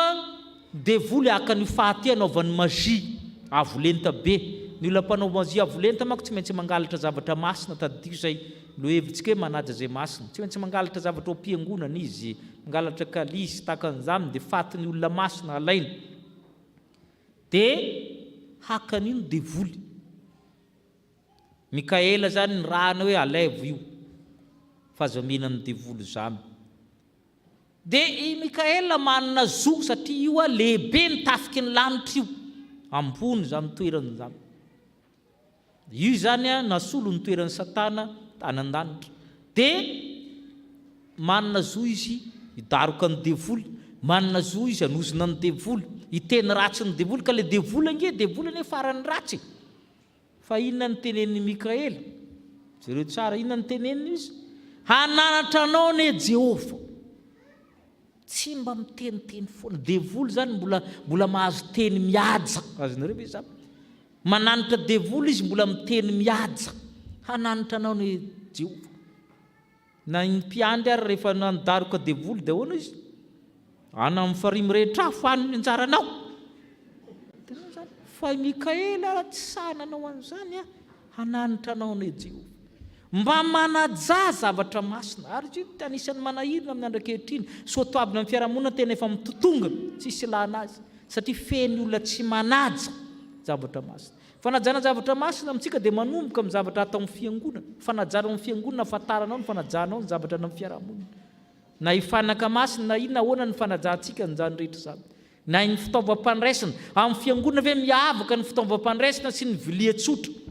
devoly aka ny faty anaovan'ny magia avolenta be ny olona mpanao magia avolenta manko tsy maintsy mangalatra zavatra masina tadio zay no hevitsika hoe manaja zay masina tsy maintsy mangalatra zavatra ao am-piangonana izy mangalatra kalisy takan'izany dia fatiny olona masina alaina dia hakan'ino devoly Mikaela zany ny rahana hoe alaivo io fahazaminan'ny devoly zany dia i Mikaela manana zo satria io lehibe ny tafiky ny lanitra io ambony zany toerany zany io zany nasolo ny toeran'ny Satana tany an-danitra dia manana zo izy hidaroka ny devoly manana zo izy hanosina ny devoly hiteny ratsy ny devoly ka le devoly ange devoly ane farany ratsy fa inona ny tenen'ny Mikaela zareo tsara inona ny teneniny izy hananatra anao ne Jehova tsy mba miteniteny foana devoly zany mbola mahazo teny mihaja azonareo ve zany mananitra devoly izy mbola miteny mihaja hananitra anao ne Jehova na ny mpiandry ary rehefa nandaroka devoly dia ahoana izy ana amin'ny farimy rehetra afaniny anjaranao fa Mikaela tsy sananao an'izany hananitra anao ne Jehova mba manaja zavatra masina ary io anisany manahirina amin'ny andran-kehitriny soatoavina amin'ny fiarahamonina tena efa mitotonga tsisy ilana azy satria feny olona tsy manaja zavatra masina fanajana zavatra masina amintsika dia manomboka amin'ny zavatra atao amin'ny fiangonana fanajana amin'ny fiangonana afantaranao ny fanajanao ny zavatra amin'ny fiarahamonina na hifanaka masina na inona ahoana ny fanajantsika n'izany rehetra zany na ny fitaovam-pandraisana amin'ny fiangonana ve miavaka ny fitaovam-pandraisana sy ny vilia tsotra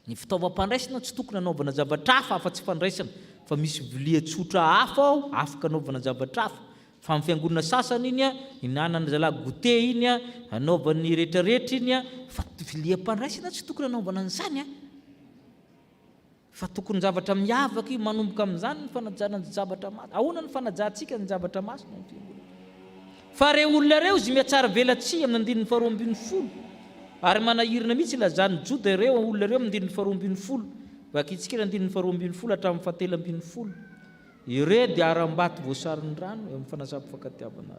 ny fitaovam-pandraisana tsy tokony anaovana zavatra hafa afa-tsy fandraisana fa misy vilia tsotra hafa ao afaka anaovana zavatra hafa fa amin'ny fiangonana sasany iny hinanana zalahy gote iny anaovany rehetrarehetra iny fa vilia-pandraisana tsy tokony anaovana an'izany fa tokony zavatra miavaka io manomboka amin'izany ny fanajana ny zavatra masina ahoana ny fanajantsika ny zavatra masina amin'ny fiangonana fa reo olona reo izy miatsara velatsia amin'ny andininy 220 ary manahirina mihitsy ilazany Joda ireo olona reo amin'ny andininy 220 vakitsika andininy 220 hatramin'ny 720 ireo dia aram-bato voasariny rano eo amin'ny fanasam-pifakatiavana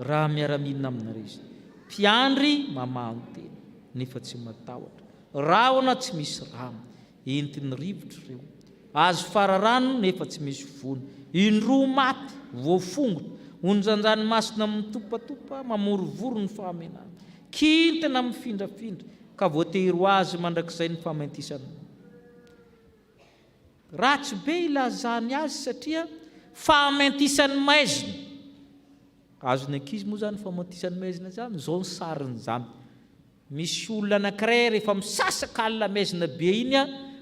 raha miara-minina aminareo izy mpiandry mamahany tena nefa tsy matahotra rahona tsy misy rano entiny rivotra ireo azo fararano nefa tsy misy vono indroa maty voafongotra onjanjany masina mitopatopa mamorovoro ny fahamenana kintana mifindrafindra ka voatery ho azy mandrakizay ny fahamentisana ratsy be ilazany azy satria fahamentisany maizina azony ankizy moa zany fahamentisany maizina zany zao ny sariny zany misy olona anankiray rehefa misasaka alina maizina be iny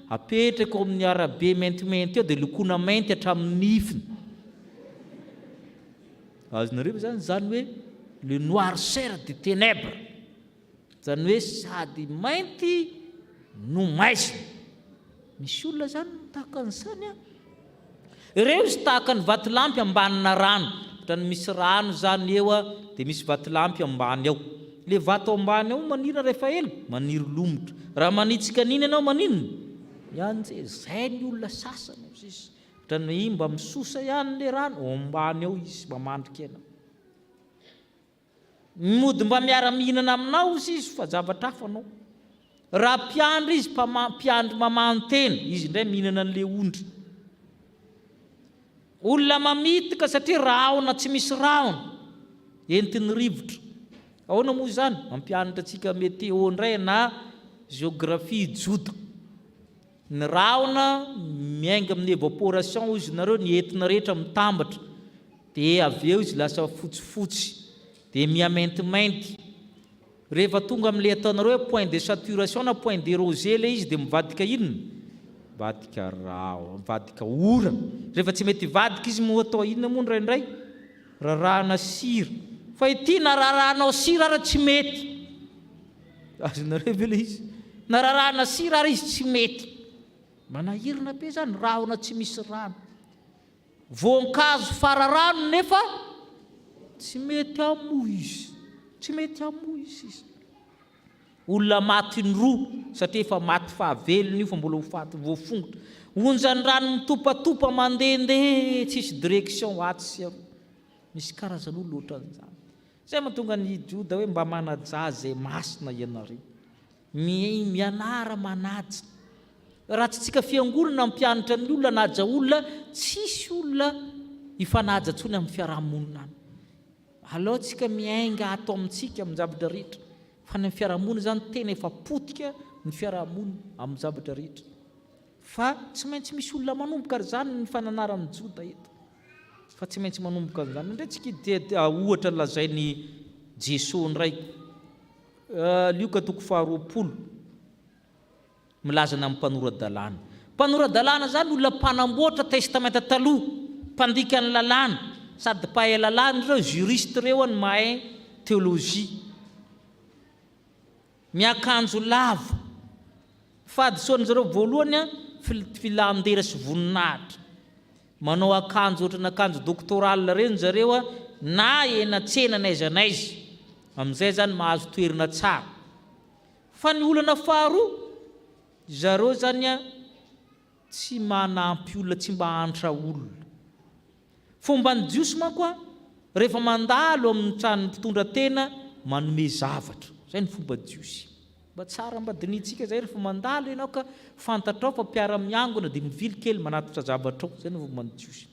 apetraka amin'ny arabe maintimainty eo dia lokona mainty hatramin'ny nifiny. Azonareo zany hoe le noirceur de ténèbres, zany hoe sady mainty no maizina. Misy olona zany tahaka an'izany a. Ireo izy tahaka ny vatolampy ambanina rano, ohatrany misy rano zany eo a dia misy vatolampy ambany ao. Le vato ambany ao manira rehefa ela maniry lomotra. Raha manitsika an'iny ianao maninona? Iany zay ny olona sasany izy. Ohatrany hoe mba misosa ihany le rano ao ambany ao izy mamandrika ena. Mody mba miara-mihinana aminao izy fa zavatra hafa anao. Raha mpiandry izy mpiandry mamantena, izy indray mihinana an'le ondry. Olona mamitika satria rahona tsy misy rahona entiny rivotra. Ahoana moa zany? Mampianatra antsika météo indray na géographie jodo. Ny rahona miainga amin'ny évaporation izy nareo ny entina rehetra mitambatra. Dia avy eo izy lasa fotsifotsy. Dia miamaintimainty. Rehefa tonga amin'ilay ataonareo hoe point de saturation na point de rosée le izy dia mivadika inona? Mivadika rano, mivadika orana. Rehefa tsy mety vadika izy moa atao inona moa indraindray? Rarahana sira. Fa ity nararahanao sira ara tsy mety. Azonareo ve le izy? Nararahana sira ara izy tsy mety. Manahirana be zany rahona tsy misy rano. Voankazo fararano nefa tsy mety amo izy. Tsy mety amo izy. Olona maty ny roa satria efa maty fahavelony io fa mbola ho voafongotra. Onjany rano mitopatopa mandehandeha tsisy direction aty sy aro. Misy karazan'olo ohatran'izany. Zay mahatonga ny Joda hoe mba manaja zay masina ianareo. Mianara manaja. Raha tsy tsika fiangonana mpianatra ny olona naja olona, tsisy olona ifanaja tsony amin'ny fiarahamonina any. Aleo tsika miainga ato amintsika amin'ny zavatra rehetra. Fa ny fiarahamonina zany tena efa potika ny fiarahamonina amin'ny zavatra rehetra. Fa tsy maintsy misy olona manomboka ary zany ny fananaran'ny Joda eto. Fa tsy maintsy manomboka an'izany. Indray tsika ohatra lazainy Jesosy ndray. Luka 4:20 milaza amin'ny mpanoradalàna. Mpanoradalàna zany olona mpanamboatra testamenta taloha, mpandika ny lalàna, sady mpahay lalàna ireo, juriste reo ny mahay théologie. Miakanjo lava. Fadisoany zareo voalohany filandera sy voninahitra. Manao akanjo ohatrany akanjo doctoral reny zareo na enatsena naiza naiza. Amin'izay zany mahazo toerana tsara. Fa ny olana faharoa zareo zany tsy manampy olona, tsy mba antra olona. Fomba ny jiosy manko rehefa mandalo amin'ny trano mpitondra tena manome zavatra. Zay ny fomba jiosy. Mba tsara mba dinitsika zay rehefa mandalo ianao ka fantatrao fa mpiara-miangona dia mivily kely manatitra zavatra ao. Zay ny fomba ny jiosy.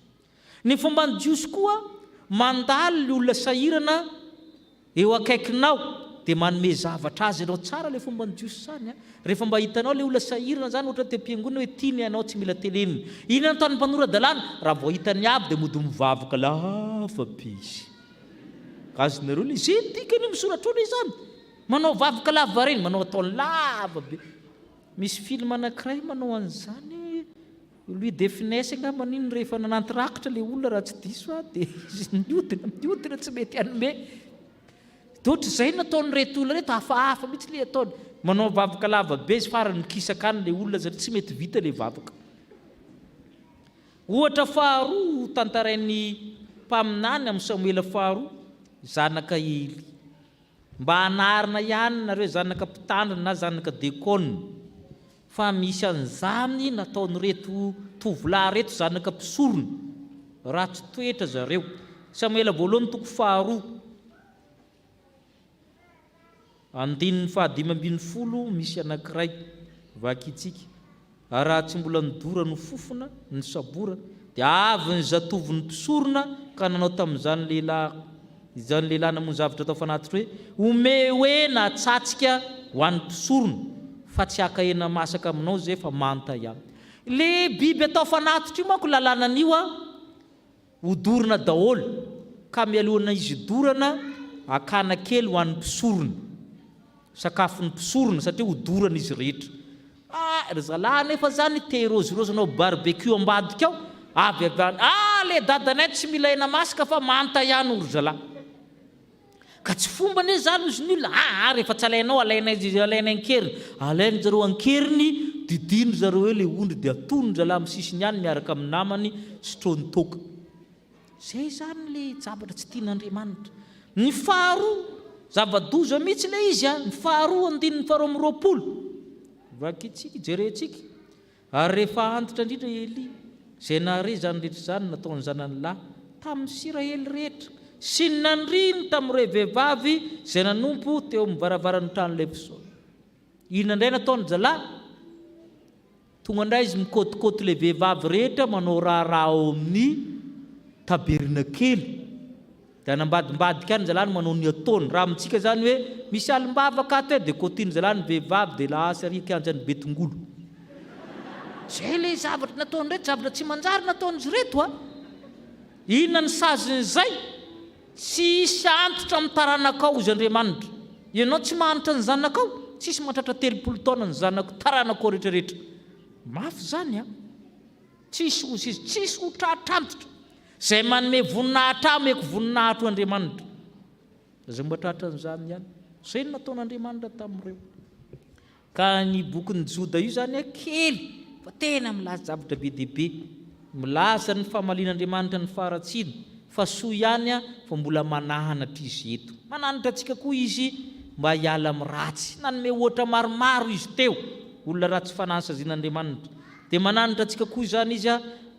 Ny fomba ny jiosy koa mandalo ny olona sahirana eo akaikinao dia manome zavatra azy ianao. Tsara le fomba ny jiosy zany. Rehefa mba hitanao le olona sahirana zany ohatra te am-piangonana hoe tiany ianao tsy mila tenenina. Iny ataon'ny mpanoradalàna raha vao hitany aby dia mody mivavaka lava be izy. Azonareo le zay dikany misoratra eo zany. Manao vavaka lava reny, manao ataony lava be. Misy film anankiray manao an'izany. Louis de Funès angamba niny rehefa nanantirakitra le olona raha tsy diso dia miodina tsy mety anome. Dotra zay nataony reto olona reto hafahafa mihitsy le ataony. Manao vavaka lava be izy farany mikisaka any le olona zany tsy mety vita le vavaka. Ohatra faharoa tantarain'ny mpaminany amin'ny Samuel faharoa, zanaka Eli. Mba hanarina ihany nareo zanaka mpitandrina na zanaka dekona. Fa misy an'izany nataony reto tovolahy reto zanaka mpisorona. Ratsy toetra zareo. Samuel voalohany 2 andininy 5:10 misy anankiray vakitsika. Raha tsy mbola nidora no fofona ny sabora dia avy ny zatovo ny mpisorona ka nanao tamin'izany lehilahy. Izany lehilahy namono zavatra atao fanatitra hoe ome hena tsatsika ho an'ny mpisorona fa tsy haka hena masaka aminao zay fa manta ihany. Le biby atao fanatitra io manko lalànan'io hodorana daholo ka mialohana izy dorana akana kely ho an'ny mpisorona. Sakafon'ny mpisorona satria hodorana izy rehetra. ry zalahy nefa zany terozirozanao barbecue ambadika ao avy le dadanay tsy milaina masaka fa manta ihany ry zalahy ka tsy fomba ne zany izy ny olona rehefa tsy alainao alaina ankeriny alainy zareo ankeriny didiny zareo hoe le ondry dia atony zalahy amin'ny sisiny ihany miaraka amin'ny namany sotrony toka zay zany le zavatra tsy tian'Andriamanitra. Ny faharoa zava-doza mihitsy le izy ny faharoa andininy faharoa amby roapolo vakitsika jerentsika ary rehefa antitra indrindra Eli zay nahare zany rehetra zany nataony zanany lahy tamin'ny Israely rehetra sy ny nandriny tamin'ireo vehivavy zay nanompo teo amin'ny varavaran'ny trano Lefisao. Inona indray nataony zalahy tonga indray izy mikôtikôty le vehivavy rehetra manao raharah ao amin'ny tabernakely dia nambadimbadika any zalahy manao ny ataony raha amintsika zany hoe misy alim-bavaka ato dia kôtiny zalahy ny vehivavy dia lahasy arika anjany betongolo. Zay le zavatra nataony reto zavatra tsy manjary nataony izy reto inona ny sazin'izay tsy isy antitra amin'ny taranakao izy Andriamanitra. Ianao tsy mahantra ny zanakao tsisy mahatratra 30 taona ny zanako taranakao rehetrarehetra mafy zany tsisy ho tratrantitra zay manome voninahitra meko voninahitra Andriamanitra zay mba tratran'izany ihany zay no nataon'Andriamanitra tamin'ireo. Ka ny bokin'ny Joda io zany kely fa tena milaza zavatra be dia be milaza ny famalian'Andriamanitra ny faharatsiana fa soa ihany fa mbola manahanatra izy eto mananatra antsika koa izy mba hiala amin'ny ratsy nanome ohatra maromaro izy teo olona ratsy fanasazin'Andriamanitra dia mananatra antsika koa zany izy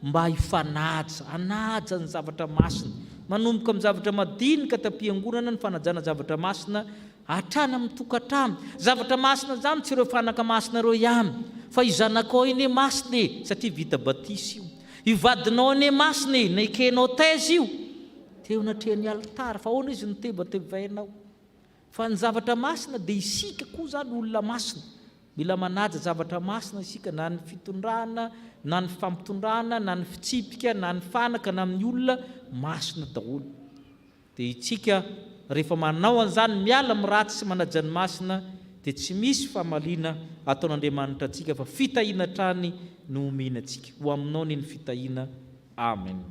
mba hifanaja anaja ny zavatra masina manomboka amin'ny zavatra madinika tapiangonana ny fanajana zavatra masina hatrany amin'ny tokantrano. Zavatra masina zany tsy ireo fanaka masina ireo ihany fa izanakao ine masina satria vita batisy io ivadinao ine masina na ekenao teza io teo natrehan'ny alitara fa ahoana izy notebatevainao fa ny zavatra masina dia isika koa zany olona masina mila manaja zavatra masina isika na ny fitondrana na ny fampitondrana na ny fitsipika na ny fanaka na amin'ny olona masina daholo. Dia itsika rehefa manao an'izany miala amin'ny ratsy sy manaja ny masina dia tsy misy famaliana ataon'Andriamanitra antsika fa fitahiana trany no omena antsika. Ho aminao ny fitahiana. Amen.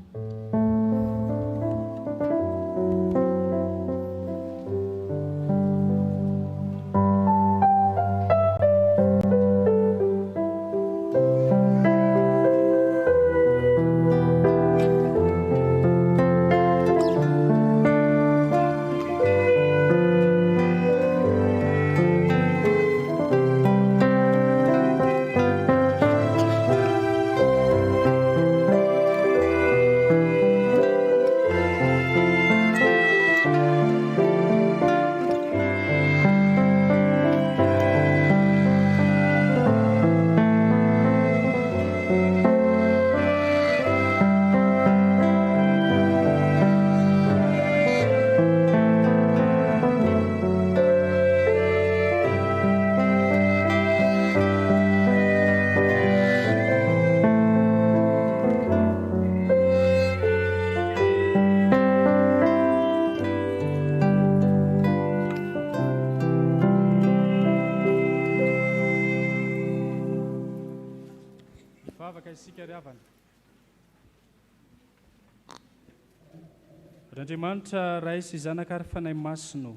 Andriamanitra raisy zanaka ary fanahy masino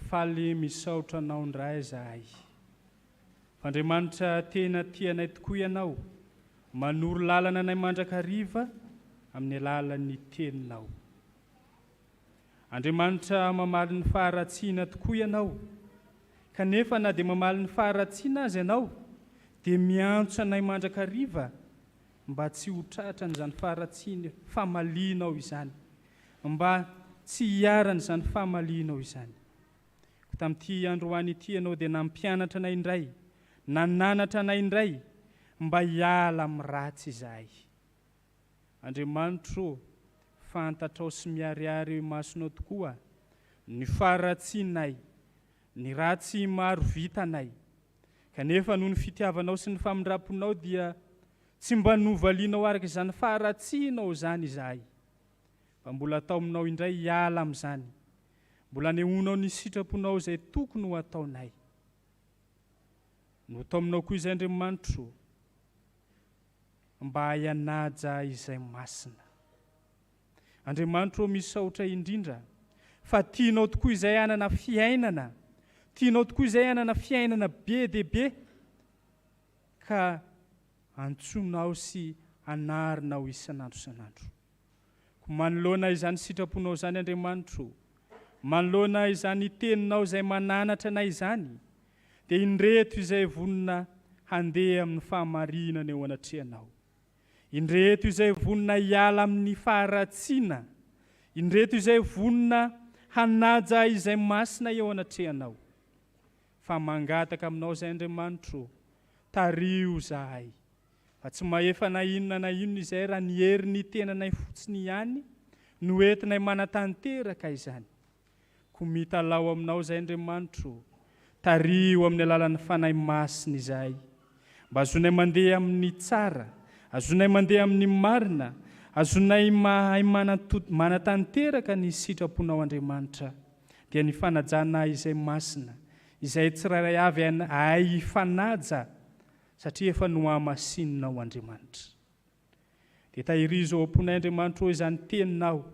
faly misaotra anao indray zahay fa Andriamanitra tena tianay tokoa ianao manoro lalana anay mandrakariva amin'ny alalan'ny teninao. Andriamanitra mamaly ny faharatsiana tokoa ianao kanefa na dia mamaly ny faharatsiana azy ianao dia miantso anay mandrakariva mba tsy ho tratra n'izany faharatsiana famalianao izany mba tsy hiarana izany famalianao izany. Tamin'ity androany ity ianao dia nampianatra anay indray nananatra anay indray mba hiala amin'ny ratsy izahay. Andriamanitra fantatrao sy miariary masonao tokoa ny faharatsianay ny ratsy maro vitanay kanefa noho ny fitiavanao sy ny famindraponao dia tsy mba novalianao araka izany faharatsianao zany izahay fa mbola atao aminao indray hiala amin'izany mbola nehoanao ny sitraponao izay tokony ho ataonay. no atao aminao koa izay Andriamanitro mba hianaja izay masina. Andriamanitro misy saotra indrindra fa tianao tokoa izay hanana fiainana, tianao tokoa izay hanana fiainana be dia be, ka antsonao sy anarinao isanandro isanandro. Manoloana izany sitraponao izany Andriamanitro, manoloana izany teninao izay mananatra anay izany, dia indreto izay vonona handeha amin'ny fahamarinana eo anatrehanao. Indreto izay vonona hiala amin'ny faharatsiana, indreto izay vonona hanaja izay masina eo anatrehanao. Fa mangataka aminao izay Andriamanitro, tario zahay. Fa tsy maefa na inona izay raha ny herin'ny tenanay fotsiny ihany no entinay manatanteraka izany. Ko mitalao aminao izay Andriamanitro, tario amin'ny alalan'ny fanahy masina izay. Mba azonay mandeha amin'ny tsara, azonay mandeha amin'ny marina, azonay mahay manatanteraka ny sitraponao Andriamanitra, dia ny fanajana izay masina, izay tsirairay avy ay fanaja, satria efa nohamasininao Andriamanitra. Dia tahirizo ao amponay Andriamanitra izany teninao,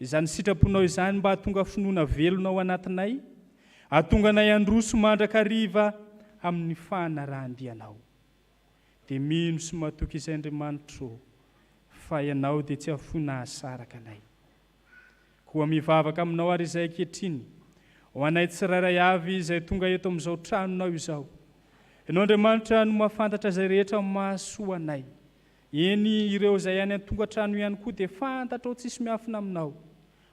izany sitraponao izany mba hahatonga finoana velonao anatinay, hahatonga nay androso mandrakariva amin'ny fanarahandianao. Dia mino sy matoky izay Andriamanitro, fa ianao dia tsy afona hasaraka anay. Koa mivavaka aminao ary izay ankehitriny, ho anay tsirairay avy izay tonga eto amin'izao tranonao izao. Ianao Andriamanitra no mahafantatra izay rehetra mahasoa anay. Eny ireo izay any an-tonga trano ihany koa dia fantatrao tsisy miafina aminao,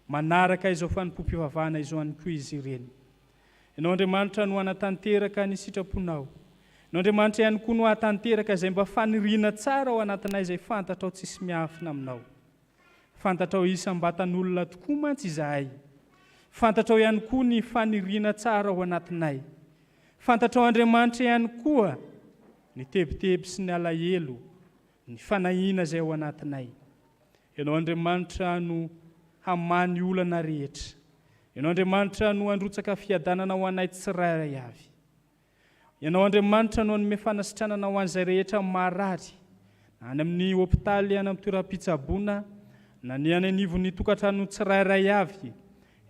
manaraka izao fanimpom-pivavahana izao ihany koa izy ireny. Ianao Andriamanitra no hanatanteraka ny sitraponao. Ianao Andriamanitra ihany koa no hatanteraka izay mba faniriana tsara ao anatinay izay fantatrao tsisy miafina aminao. Fantatrao isam-batan'olona tokoa mantsy izahay. Fantatrao ihany koa ny faniriana tsara ao anatinay. Fantatrao Andriamanitra ihany koa ny tebiteby sy ny alahelo, ny fanahiana izay ao anatinay. Ianao Andriamanitra no hamany olana rehetra. Ianao Andriamanitra no handrotsaka fiadanana ho anay tsirairay avy. Ianao Andriamanitra no hanome fanasitranana ho an'izay rehetra marary, na any amin'ny hôpitaly, any amin'ny toeram-pitsaboana, na ny any anivon'ny tokantrano tsirairay avy.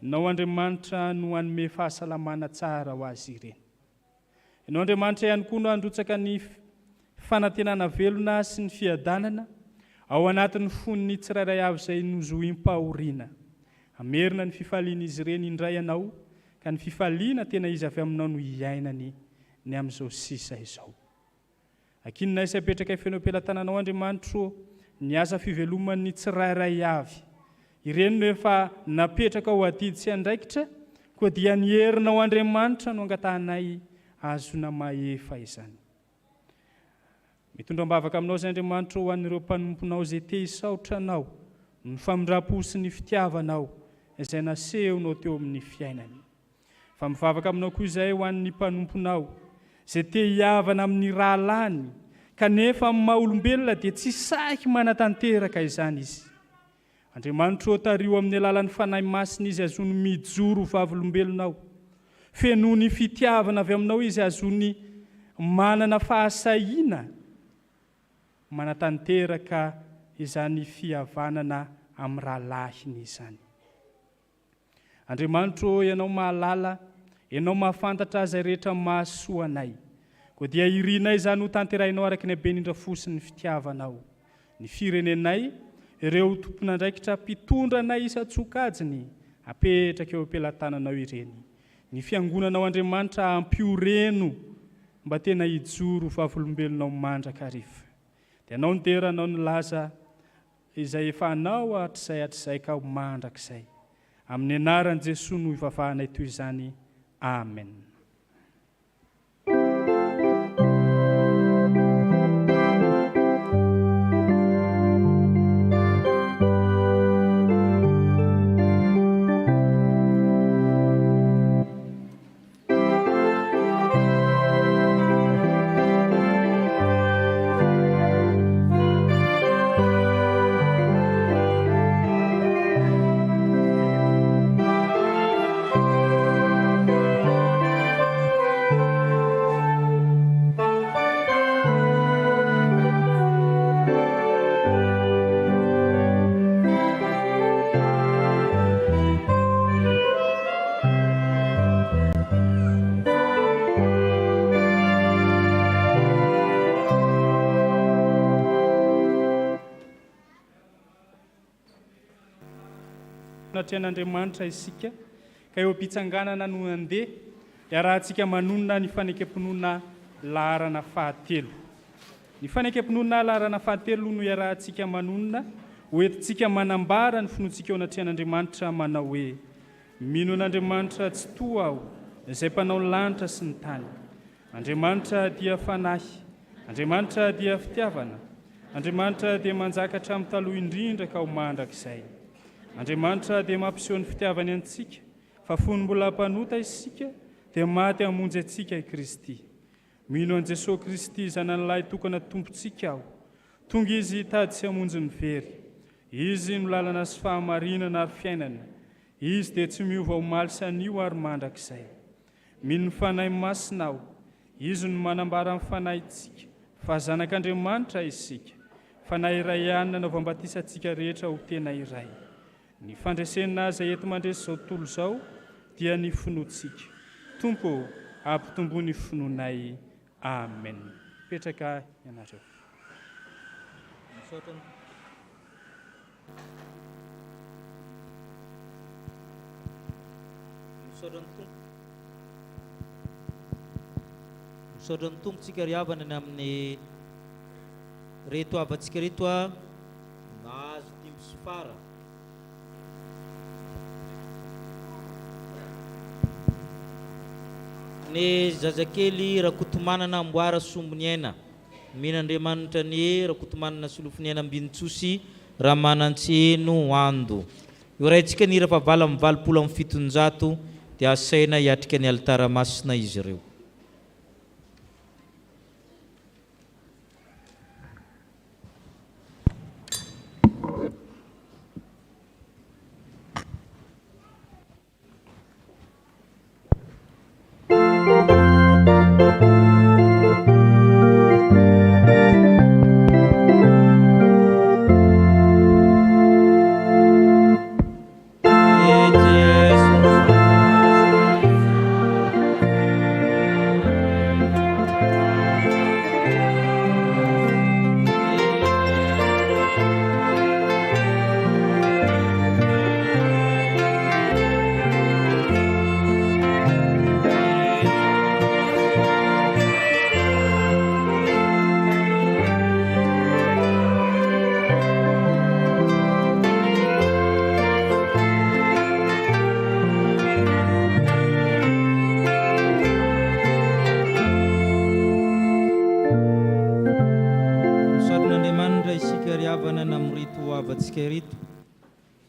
Ianao Andriamanitra no hanome fahasalamana tsara ho azy ireny. Ianao Andriamanitra ihany koa no handrotsaka ny fanantenana velona sy ny fiadanana ao anatin'ny fon'ny tsirairay avy izay nozoim-pahoriana. Amerina ny fifaliana izy ireny indray ianao, ka ny fifaliana tena izy avy aminao no hiainany ny amin'izao sisa izao. Ankinonay sy apetraka fenao am-pelantananao Andriamanitro, ny asa fiveloman'ny tsirairay avy. Ireny no efa napetraka ao adidy sy andraikitra, koa dia ny herinao Andriamanitra no angatahanay azona maefa izany. Mitondra mbavaka aminao izay Andriamanitra ho an'ireo mpanomponao izay te hisaotra anao, ny famindram-po sy ny fitiavanao izay nasehonao teo amin'ny fiainany. Fa mivavaka aminao koa izay ho an'ny mpanomponao izay te hiavana amin'ny rahalany, kanefa amin'ny maha-olombelona dia tsy sahy manatanteraka izany izy. Andriamanitra tario amin'ny alalan'ny fanahy masina izy azony mijoro vavolombelonao. Feno ny fitiavana avy aminao izy azony manana fahasahiana manatanteraka izany fihavanana amin'ny rahalahiny izany. Andriamanitra, ianao mahalala, ianao mahafantatra izay rehetra mahasoa anay. Koa dia irinay izany ho tanterahinao araka ny haben'indra fosiny fitiavanao. Ny firenenay, ireo tompon'andraikitra mpitondra anay isa-tsokajiny, apetraka eo am-pelantananao ireny. Ny fiangonanao Andriamanitra ampioreno mba tena hijoro vavolombelonao mandrakariva. Dia anao ny tera, anao ny laza izay efa anao hatrizay ka ho mandrakizay. Amin'ny anaran'i Jesosy no ivavahanay toy izany. Amen. tian'Andriamanitra isika ka eo am-pitsanganana no andeha iarahantsika manonona ny fanekam-pinoana laharana fahatelo. Ny fanekam-pinoana laharana fahatelo no iarahantsika manonona hoentintsika manambara ny finoantsika eo anatrian'Andriamanitra manao hoe: mino an'Andriamanitra tsy toa aho izay mpanao ny lanitra sy ny tany. Andriamanitra dia fanahy, Andriamanitra dia fitiavana, Andriamanitra dia manjakatra amin'ny taloha indrindra ka ho mandrakizay. Andriamanitra dia mampiseho ny fitiavany antsika, fa fony mbola mpanota isika dia maty hamonjy antsika i Kristy. Mino an Jesosy Kristy zanan'Lahy tokana tompontsika aho, tonga izy tady sy hamonjy ny very. Izy no lalana sy fahamarinana ary fiainana. Izy dia tsy miova ho maly sy anio ary mandrakizay. Mino ny fanahy masina aho, izy no manambara amin'ny fanahitsika fa zanak'Andriamanitra isika, fanahy iray ihany nanaovambatisyantsika rehetra ho tena iray. Ny fandresena izay enti mandresy izao tontolo izao dia ny finoantsika. Tompo, ampitombo ny finoanay. Amen. Petraka ianareo. Misaotra ny tompontsika ry havana ny amin'ny reto avantsika reto a nahazo 5 sy fara. Ny zazakely rakotomanana amboara sombony aina, min'Andriamanitra ny rakotomanana solofony aina ambinitsosy raha manantseno ando. Io raintsika ny rafa vala amin'ny 270 dia asaina hiatrika ny alitara masina izy ireo.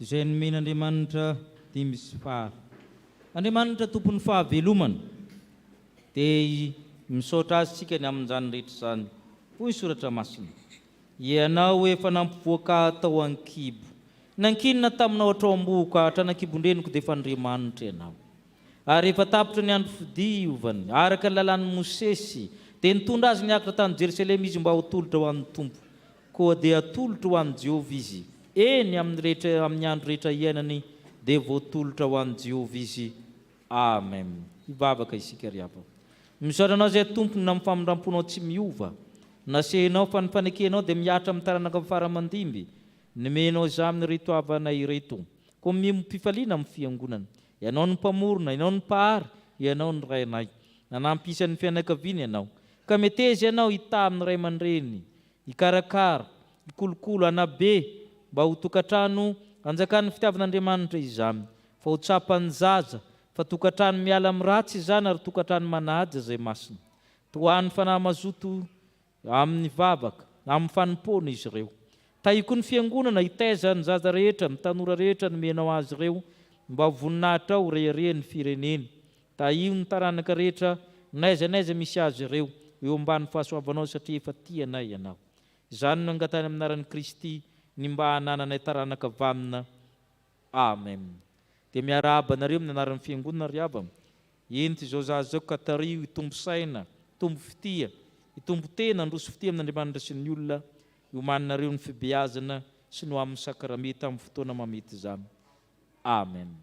Izay nomen'Andriamanitra 5 sy fara. Andriamanitra tompon'ny fahavelomana dia misaotra azy sika ny amin'izany rehetra izany. Hoy ny soratra masina: ianao efa nampivoaka tao an-kibo, nankinina taminao hatrao am-boka, hatranakibondreniko dia efa Andriamanitra ianao. Ary efa tapitra ny andro fidiovany araka ny lalàn'i Mosesy, dia nitondra azy niakatra tany Jerusalema izy mba ho tolotra ho an'ny Tompo, koa dia atolotra ho an'i Jehovah izy. Eny amin'ny andro rehetra iainany dia voatolotra ho an'i Jehovah izy. Amen. Hivavaka isika ry havana. Misaotra anao izay tompony na mifamindramponao tsy miova, nasehinao fa ny fanekenao dia miatra amin'ny taranaka faramandimby, nomenao izaho amin'ny reto havana ireto, koa mipifaliana amin'ny fiangonana. Ianao ny mpamorona, ianao ny mpahary, ianao ny ray anay. Nanampy isan'ny fianakaviana ianao, ka meteza ianao hita amin'ny ray aman-dreny, hikarakara, hikolokolo, anabe, mba ho tokantrano anjakan'ny fitiavan'Andriamanitra izany, fa ho tsapan'ny zaza, fa tokantrano miala amin'ny ratsy izany ary tokantrano manaja izay masina. Toan'ny fanahy mazoto amin'ny vavaka, amin'ny fanimpona izy ireo. Tahiko ny fiangonana hitaiza ny zaza rehetra, ny tanora rehetra nomenao azy ireo, mba ho voninahitra ao reheren'ny fireneny. Tahio ny taranaka rehetra n'aiza misy azy ireo, eo ambany fahasoavanao satria efa tianay ianao. Izany no angatany amin'ny anaran'i Kristy ny mba hanananay taranaka vamina. Amen. Dia miarahaba nareo amin'ny anaran'ny fiangonana ry havana. Ento izao zaza izao ka tario hitombo saina, hitombo fitia, hitombo tena, handroso fitia amin'Andriamanitra sy ny olona, iomaninareo ny fibeazana sy no amin'ny sakramety amin'ny fotoana mamety izany. Amen.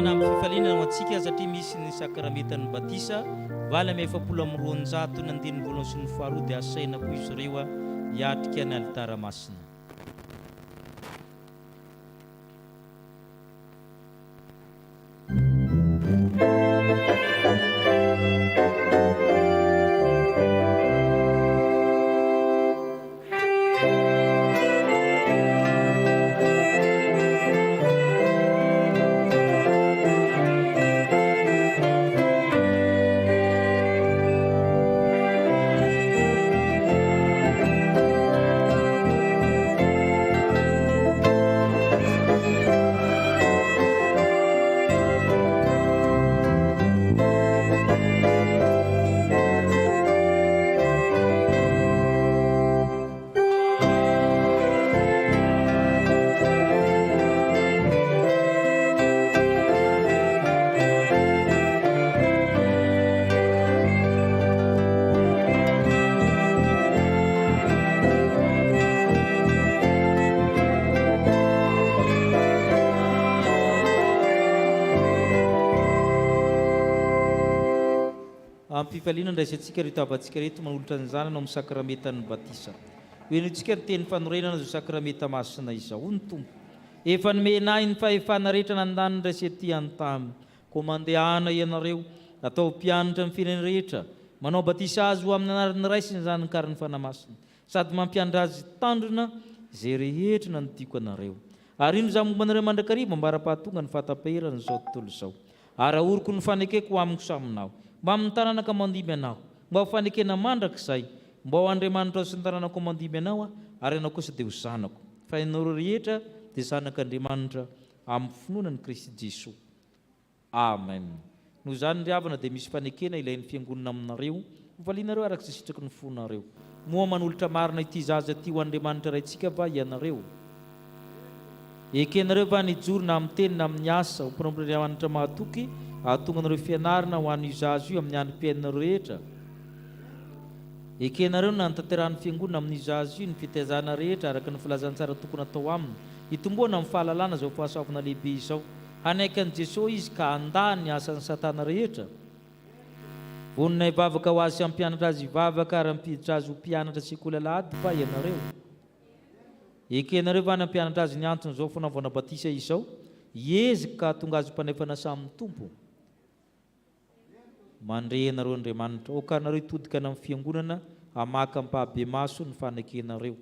Miarahana amin'ny fifaliana antsika satria misy ny sakramentan'ny batisa valy amy 720 ny andininy voalohany sy ny faharoa dia asaina koa izy ireo hiatrika ny alitara masina. Fifaliana ndraisantsika reto avantsika reto manolotra ny zanany amin'ny sakramentan'ny batisa. Hoenitsika ny teny fanorenana izao sakramenta masina izao ny tompo. Efa nomenay ny fahefana rehetra nandany ndraisety antamy. Koa mandehana ianareo atao mpianatra amin'ny firenena rehetra, manao batisa azy ho amin'ny anaran'ny Ray sy ny Zanany kary ny fanahy-masina, sady mampianatra azy tandrona izay rehetra nanodiko anareo. Ary ino izany momba anareo mandrakariva ambara-pahatonga ny fahatapaherana izao tontolo izao. Ary ahoriko ny fanekeko amiko saminao. Mba amin'ny taranaka mandimby anao, mba ho fanekena mandrakizay, mba ho Andriamanitra ao sy ny taranako mandimby anao, ary anao kosa dia ho zanako. Fa ianareo rehetra dia zanak'Andriamanitra amin'ny finoanan'i Kristy Jesosy. Amen. Noho izany ry havana dia misy fanekena ilain'ny fiangonana aminareo, hovalianareo araka izay sitraky ny fonareo. Moa manolotra marina ity zaza ty ho Andriamanitra raintsika va ianareo. Ekenareo va nijorona amin'ny teny na amin'ny asa, ho mpanampin'Andriamanitra mahatoky, ahatonga anareo fianarana ho an'io zaza io amin'ny androm-piainareo rehetra. Ekenareo na nitanterahany fiangonana amin'ny zaza io ny fitaizana rehetra araka ny filazantsara tokony atao aminy, hitomboana amin'ny fahalalana izao fahasoavana lehibe izao. Hanaiky an'i Jesosy izy ka handany ny asan'ny Satana rehetra. Vonina hivavaka ho azy sy hampianatra azy hivavaka ary hampiditra azy ho mpianatra sekoly alahady va ianareo. Ekenareo va ny hampianatra azy ny antony izao fanaovana batisa izao, hiezika ka hahatonga azy ho mpanefana samin'ny tompo. Mandre anareo Andriamanitra, okanareo hitodika amin'ny fiangonana hamaka ampahabe maso ny fanekenareo.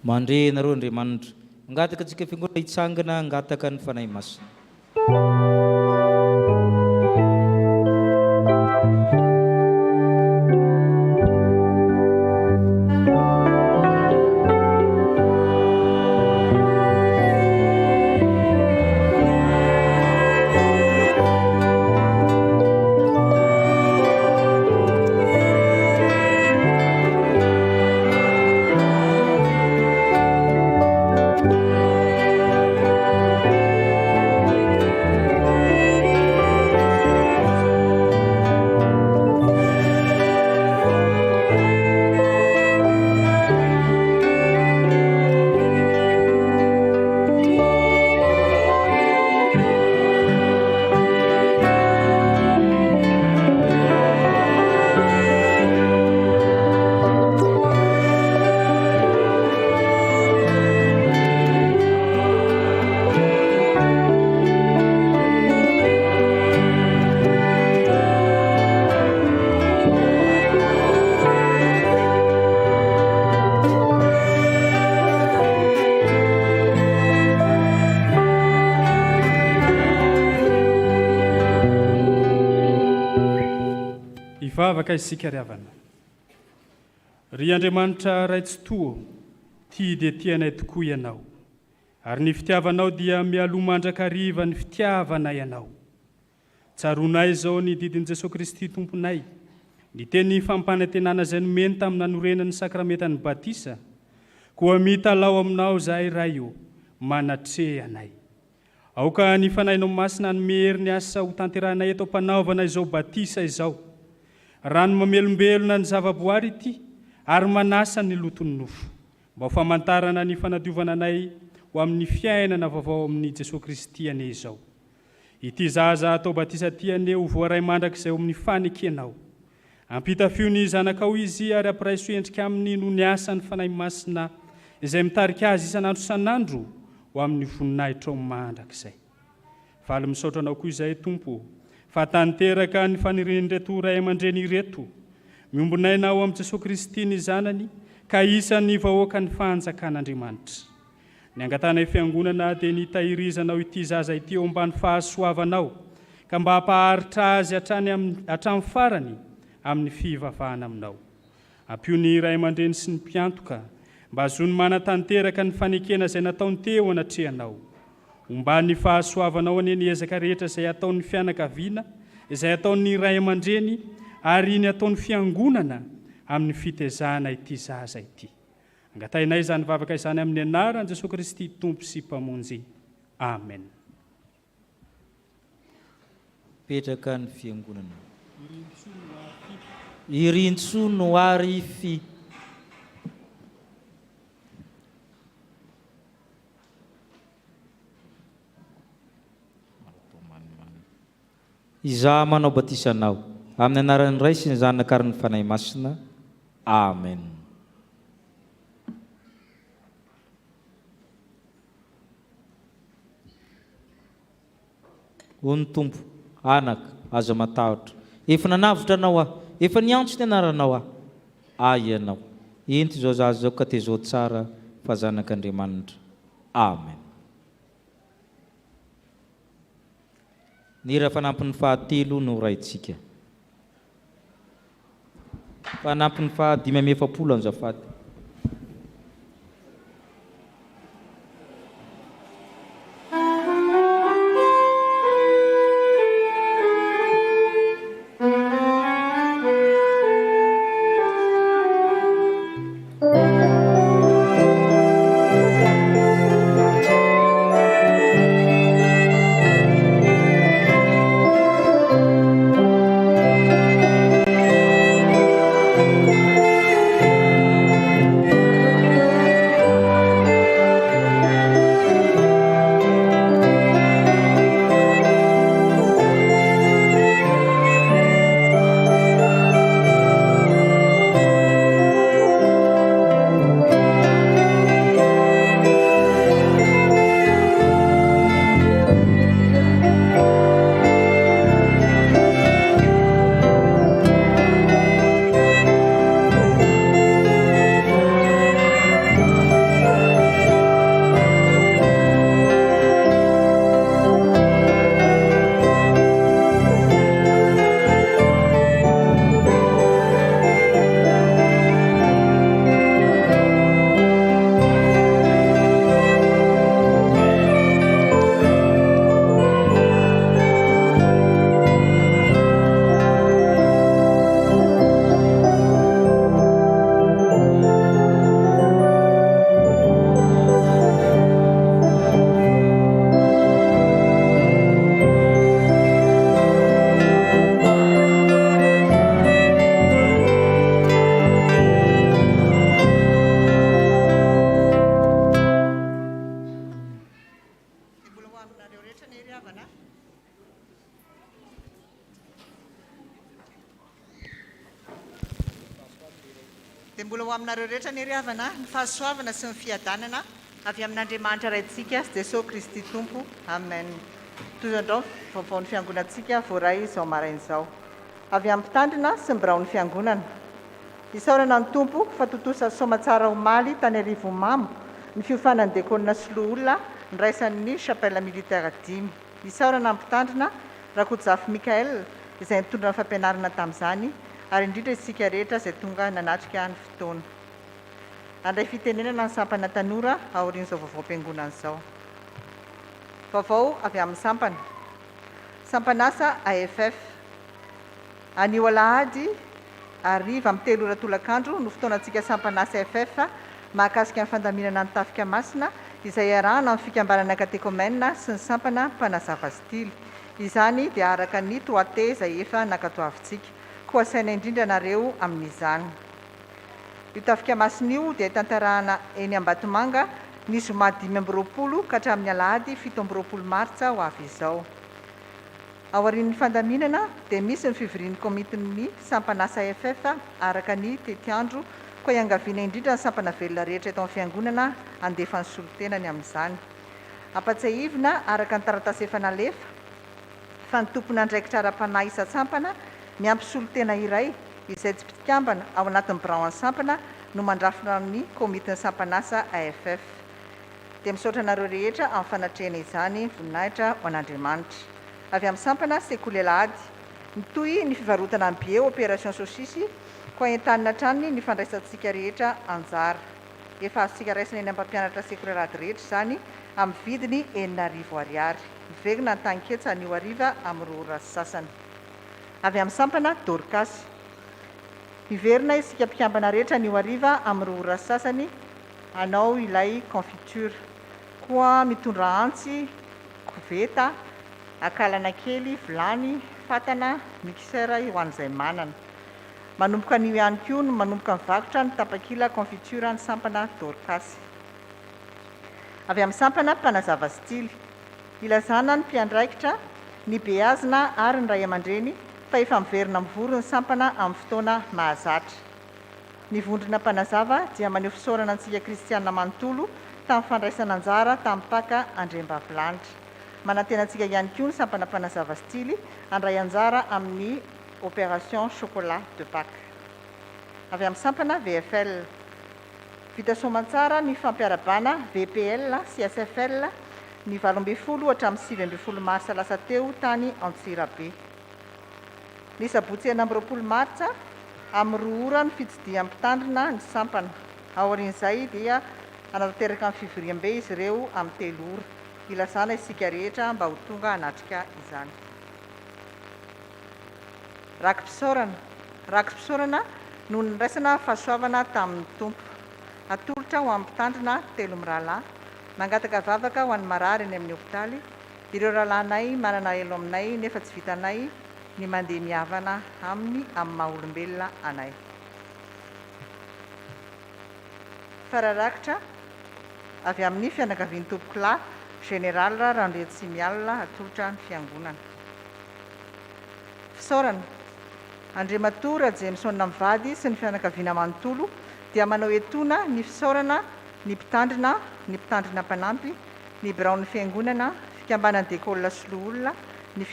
Mandre nareo Andriamanitra, ngataka antsika fiangonana hitsangana, ngataka ny fanahy masina. mivavaka isika ry havana. Ry Andriamanitra raitsy toa, tia dia tianay tokoa ianao. Ary ny fitiavanao dia mialomandraka-riva ny fitiavanay ianao. Tsaronay izao ny didin' Jesosy Kristy tomponay, ny teny fampanantenana izay nomeny tamin'ny nanorenany sakramentan'ny batisa, koa mitalao aminao zahay ray io, manatre anay. Aoka ny fanahinao masina ny mehery ny asa ho tanteranay eto mpanaovana izao batisa izao. Rano mamelombelona ny zavaboary ity, ary manasa ny loton'ny nofo, mba ho famantarana ny fanadiovana anay ho amin'ny fiainana vaovao amin'ny Jesosy Kristy ane izao. Ity zaza atao batisa ty ane ho voaray mandrakizay ho amin'ny fanekenao. Ampitafio ny zanakao izy ary ampiraiso endrika amin'ny no ny asany fanahy masina izay mitarika azy isan'andro san'andro ho amin'ny voninahitra ao mandrakizay. Valy misaotra anao koa izay Tompo, fa tanteraka ny fanirian'ireto ray aman-dreny ireto, miombonainao amin'ny Jesosy Kristy ny zanany, ka isan'ny vahoaka ny fanjakan'Andriamanitra. Ny angatanay fiangonana dia nitahirizanao ity zaza ity eo ambany fahasoavanao, ka mba hampaharitra azy hatramin'ny farany amin'ny fivavahana aminao. Ampio ny ray aman-dreny sy ny mpiantoka, mba azony manatanteraka ny fanekena izay nataony teo anatrehanao. Ombany fahasoavanao ane ny ezaka rehetra izay ataon'ny fianakaviana, izay ataon'ny ray aman-dreny, ary ny ataon'ny fiangonana amin'ny fitezana ity zaza ity. Angatainay izany vavaka izany amin'ny anaran'i Jesosy Kristy Tompo sy Mpamonjy. Amen. Petraka ny fiangonana. Irintso no ary fi. Izaho manao batisanao amin'ny anaran'ny Ray sy ny Zanaka ary ny Fanahy Masina. Amen. Hoy ny Tompo, anaka, aza matahotra. Efa nanavitra anao aho, efa niantso ny anaranao aho. Ianao. Ento izao zaza izao ka tezao tsara fa zanak'Andriamanitra. Amen. Ny raha fanampin'ny fahatelo no raitsika. Fanampin'ny fahadimy amby efapolo anzafady. Dia mbola ho aminareo rehetra ny ry-havana ny fahasoavana sy ny fiadanana avy amin'Andriamanitra raintsika Jesosy Kristy Tompo. Amen. Toy-andrao vaovaon'ny fiangonantsika voaray izao marain'izao. Avy amin'ny mpitandrina sy ny biraon'ny fiangonana. Isaorana ny Tompo fa totosa somatsara omaly tany Arivomamo ny fiofanan'ny diakonina sy loholona niraisan'ny chapelle militaire 5. Isaorana ny mpitandrina Rakotojafy Mikael izay nitondra ny fampianarana tamin'izany ary indrindra isika rehetra izay tonga nanatrika ny fotoana. Andray fitenenana ny sampana tanora aorian'izao vaovao-piangonana izao. Vaovao avy amin'ny sampana. Sampanasa AFF. Anio Alahady ariva amin'ny 3 ora tolakandro no fotoanantsika sampanasa AFF mahakasika ny fandaminana ny tafika masina izay arahana amin'ny fikambanana katekômèna sy ny sampana mpanazava stily. Izany dia araka ny toate izay efa nakatoavintsika. Koa saina indrindra anareo amin'izany. Io tafika masina io dia tantarahana eny Ambatomanga ny zoma 5 ka hatramin'ny Alahady 7 Martsa ho avy izao. Aorian'ny fandaminana dia misy ny fivorian'ny komitin'ny sampanasa AFF araka ny tetiandro, koa iangaviana indrindra ny sampana velona rehetra eto amin'ny fiangonana andefa ny solotenany amin'izany. Ampatsahivina araka ny taratasy efa nalefa fa ny tompona andraikitra ara-panahy isa-tsampana miampy solotena iray izay tsy mpikambana ao anatin'ny birao sampana no mandrafina ny komitin'ny sampanasa AFF. Dia misaotra anareo rehetra amin'ny fanatrehana izany voninahitra ho an'Andriamanitra. Avy amin'ny sampana sekoly Alahady, mitohy ny fivarotana ny bio opération sosisy, koa entanina hatrany ny fandraisantsika rehetra anjara. Efa azontsika raisina eny am-mpampianatra sekoly Alahady rehetra izany amin'ny vidiny 9,000 ariary. Mivegona ny tanketsa anio ariva amin'ny 2 ora sasany. Avy amin'ny sampana Dorcas. Miverina isika mpikambana rehetra anio ariva amin'ny 2 ora sasany hanao ilay confiture. Koa mitondra antsy, koveta, akalana kely, vilany, fatana, mixeur ho an'izay manana. Manomboka anio ihany koa no manomboka mivakotra ny tapakila confiture ny sampana Dorcas. Avy amin'ny sampana mpanazava stily. Ilazana ny mpiandraikitra, ny beazina ary ny ray aman-dreny fa efa miverina mivory ny sampana amin'ny fotoana mahazatra. Ny vondrona mpanazava dia maneho fisaorana antsika kristianina manontolo tamin'ny fandraisana anjara tamin'ny paka Andriambavilanitra. Manantena antsika ihany koa ny sampana mpanazava stily handray anjara amin'ny opération chocolat de Pâques. Avy amin'ny sampana VFL. Vita soamantsara ny fampiarabana VPL sy SFL ny 12 hatramin'ny 7 Marsa lasa teo tany Antsirabe. Ny sabotsy 9 Martsa amin'ny 2 ora ny fitsidihan'ny mpitandrina ny sampana. Aorian'izay dia anatanteraka amin'ny fivoriam-be izy ireo amin'ny 3 ora. Ilazana isika rehetra mba ho tonga hanatrika izany. Rakim-pisaorana no niraisana fahasoavana tamin'ny tompo. Atolotra ho amin'ny mpitandrina 3 mirahalahy, mangataka vavaka ho an'ny marary eny amin'ny hopitaly. Ireo rahalahinay manana elo aminay nefa tsy vitanay ny mandeha mihavana amin'ny maha-olombelona anay. Fararakitra avy amin'ny fianakavian'ny tompoklahy Général Randrety Simialina atolotra ny fiangonana. Fisaorana. Andriamatoa Jameson Mivady sy ny fianakaviana manontolo dia manao etoana ny fisaorana ny mpitandrina mpanampy, ny biraon'ny fiangonana, fikambanana d'école Soloolona, ny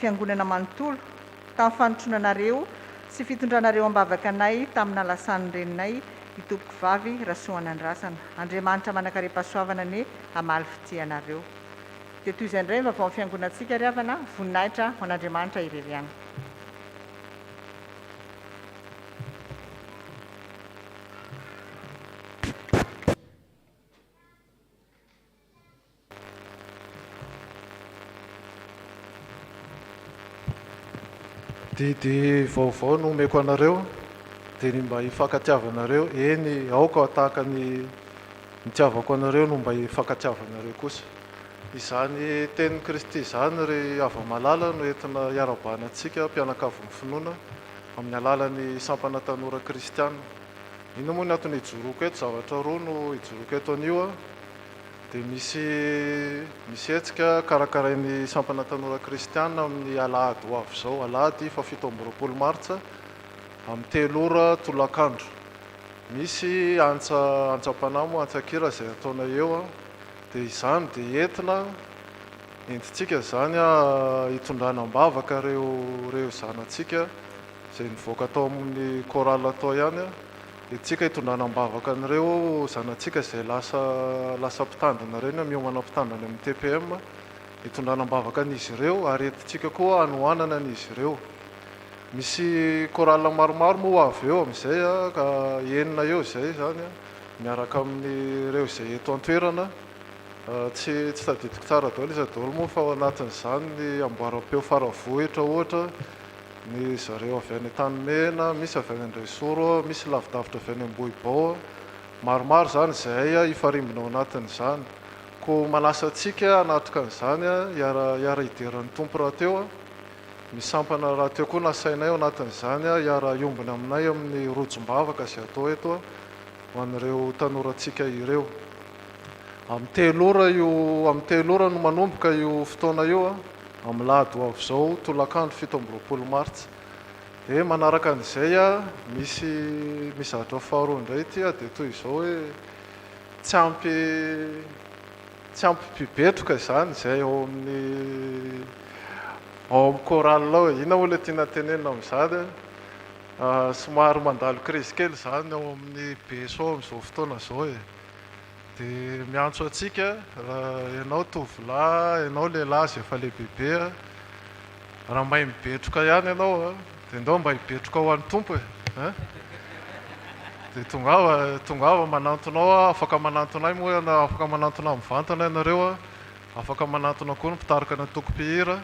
fiangonana manontolo tamin'ny fanotronanareo sy fitondranareo ambavaka anay tamin'ny nalasan'ny reninay itopoko vavy Rasoanandrasana. Andriamanitra manakariam-pahasoavana ny hamaly fitianareo. Dia toy izay indray vaovao fiangonantsika ry havana, voninahitra ho an'Andriamanitra ireriana. Didy vaovao no omeko anareo dia ny mba hifankatiavanareo. Eny aoka tahaka ny nitiavako anareo no mba hifankatiavanareo kosa. Izany tenin'i Kristy izany ry hava-malala no entina hiarabana antsika mpianakavy ny finoana amin'ny alalan'ny sampana tanora kristianina. Ino moa ny antony hijoroako eto? Zavatra roa no hijoroako eto anio dia misy hetsika karakarain'ny sampana tanora kristianina amin'ny Alahady ho avy izao. Alahady fa 7 Martsa amin'ny 3 ora tolakandro. Misy antsa-panamo, antsa-kira izay ataona eo dia izany dia entintsika izany hitondrana ambavaka reo zanantsika izay nivoaka tao amin'ny chorale atao ihany. Itsika hitondrana ambavaka an'ireo zanantsika izay lasa mpitandrina ireny, miomana mpitandrina amin'ny TPM, hitondrana ambavaka an'izy ireo ary entintsika koa hanohanana an'izy ireo. misy korala maromaro moa ho avy eo amin'izay ka enina eo izay zany miaraka amin'ireo izay eto an-toerana. Tsy tadidiko tsara daholo izy daholo moa fa ao anatin'izany ny amboaram-peo faravohitra ohatra, ny zareo avy any Tanimena, misy avy any Andresoro, misy lavidavitra avy any Ambohibao, maromaro zany izay hifarimbona ao anatin'izany. Ko manasa antsika hanatrika an'izany hiara hideran'ny tompo raha teo, misampana raha teo koa nasainay ao anatin'izany hiara hiombona aminay amin'ny rojom-bavaka izay atao eto ho an'ireo tanorantsika ireo. Amin'ny 3 ora no manomboka io fotoana io amin'ny lahady ho avy izao tolakandro 17 martsa. Dia manaraka an'izay misy mizatra faharoa indray ity dia toy izao hoe tsy ampy mpibetroka izany izay ao amin'ny chorale ao. Ina moa ilay tiana tenenina amin'izany somary mandalo crise kely izany ao amin'ny BSO amin'izao fotoana izao e. Dia miantso antsika raha ianao tovolahy, ianao lehilahy izay efa lehibebe, raha mahay mibetroka ihany ianao dia ndao mba hibetroka ho an'ny tompo e. Dia tongava manantonao, afaka manantonay moa afaka manantona mivantana ianareo, afaka manantona koa ny mpitarika ny tokom-pihira.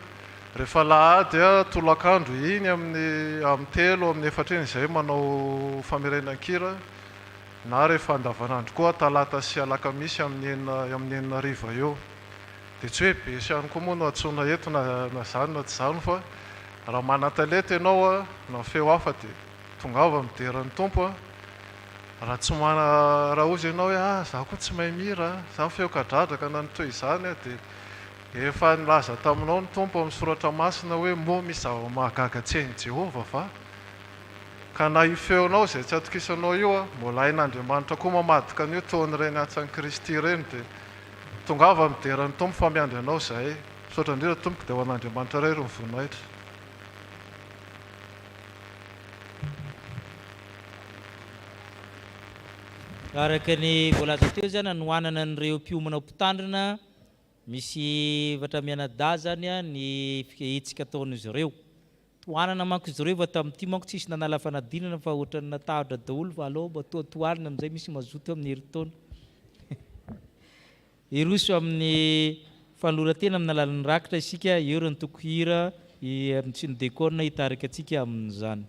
Rehefa lahady tolakandro iny amin'ny 3 amin'ny 4 izay manao famirianan-kira, na rehefa andavanandro koa talata sy alakamisy amin'ny 9 eo. Dia tsy hoe be sy ihany koa moa no antsoina eto na zany na tsy zany fa raha manan-talenta ianao na feo hafa dia tongava mideran'ny tompo. Raha ozy ianao hoe zaho koa tsy mahay mihira, zaho feo kadradraka na toy izany dia efa nilaza taminao ny tompo amin'ny soratra masina hoe moa misy zava-mahagaga tsy hain'i Jehovah va. Ka na io feonao izay tsy atokisanao io mbola hain'Andriamanitra koa mamadika an'io toy ireny atsan'i Kristy ireny. Dia tongava mideran'ny tompo fa miandry anao izahay. Misaotra indrindra tompoko dia ho an'Andriamanitra iray no voninahitra. Araka ny voalaza teo zany anohanana an'ireo mpiomana mpitandrina, misy vatra-mianadahy zany ny fihetsika ataon'izy ireo. Tohanana manko izy ireo fa tamin'ity manko tsisy nanala fanadinana fa ohatrany natahatra daholo fa aleo mba toa tohanina amin'izay misy mazoto amin'ny herintaona. Iroso amin'ny fanoratena amin'ny alalan'ny rakitra isika, eo ny toko hira sy ny dekona hitarika antsika amin'izany.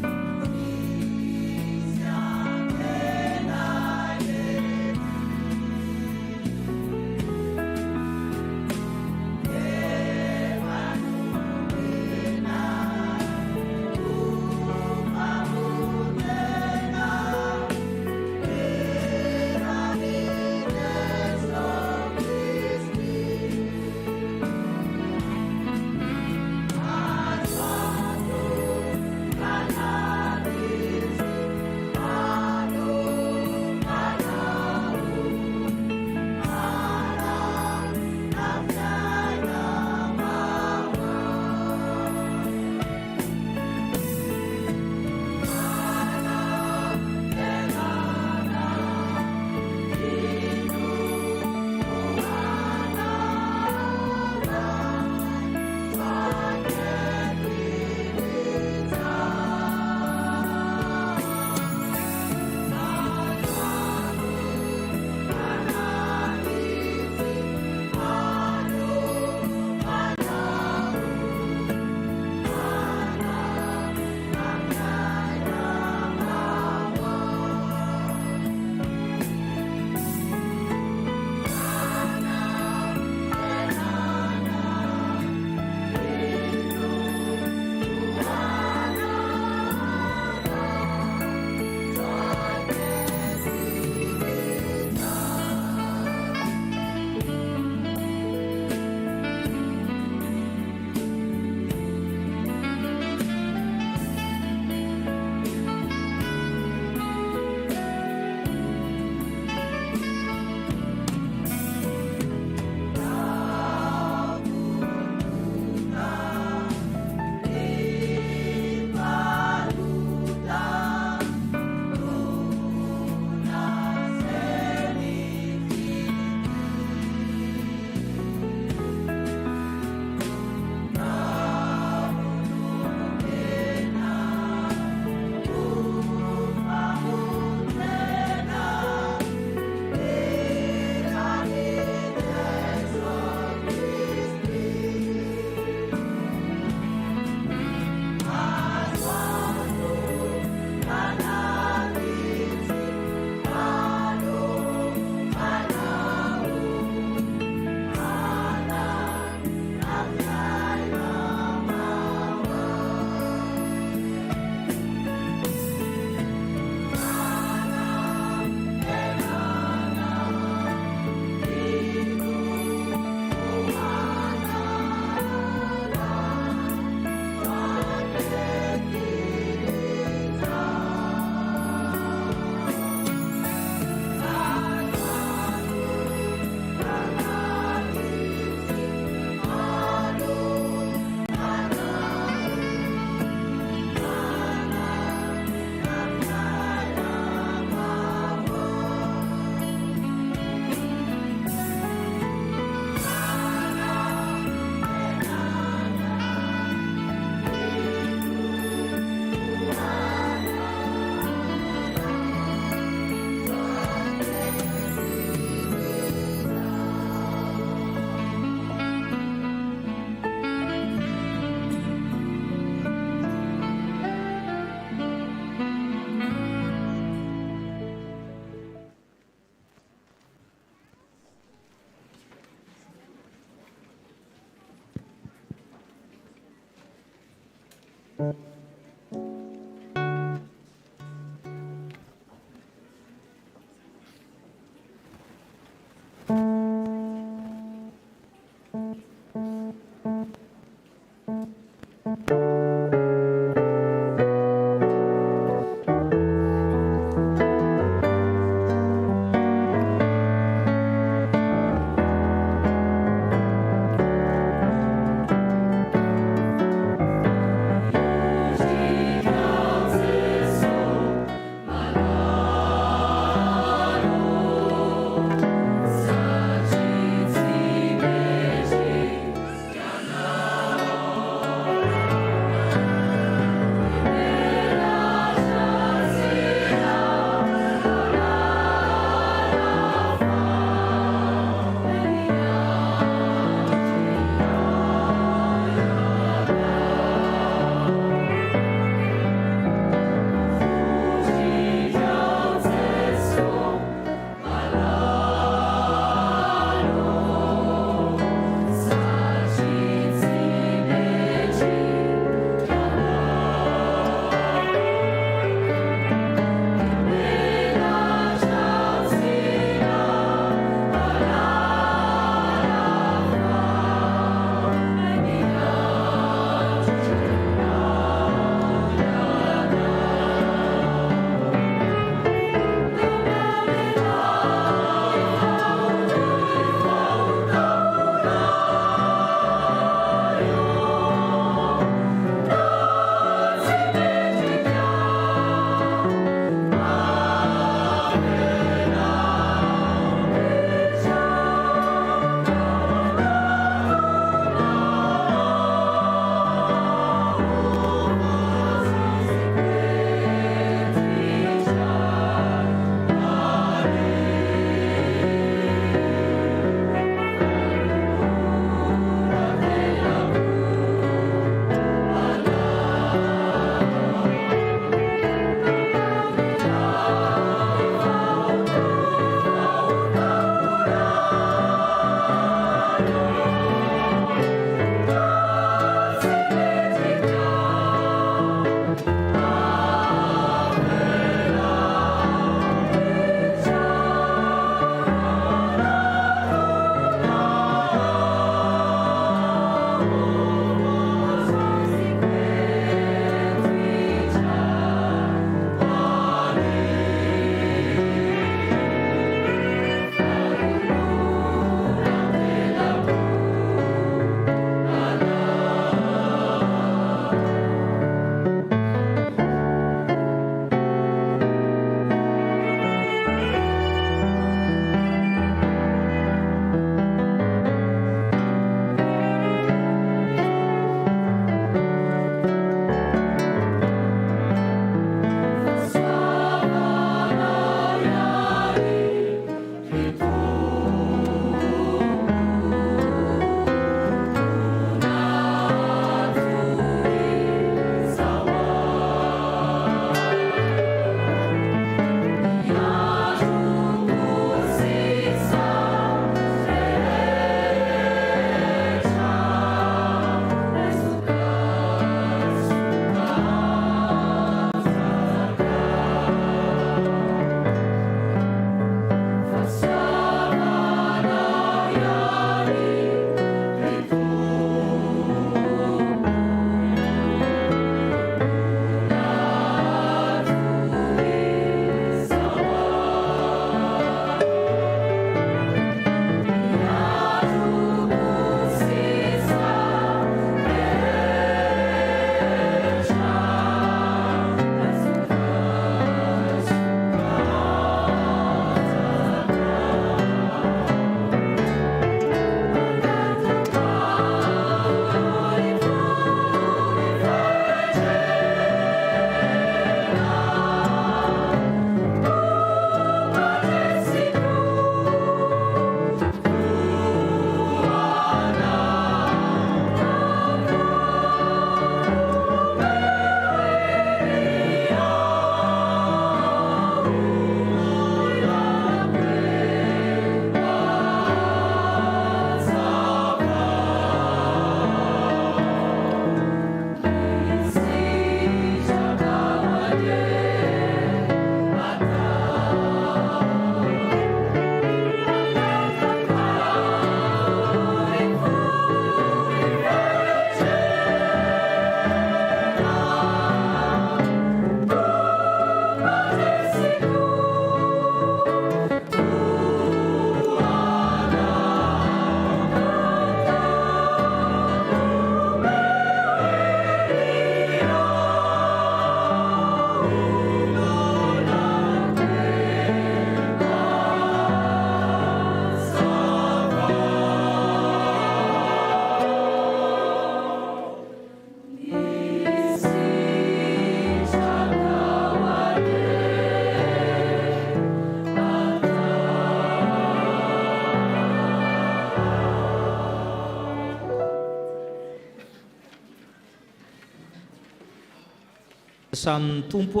Samin'ny tompo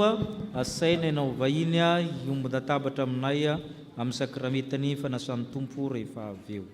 asaina ianao vahiny iombona tabatra aminay amin'ny sakramentany fanasan'ny tompo rehefa avy eo.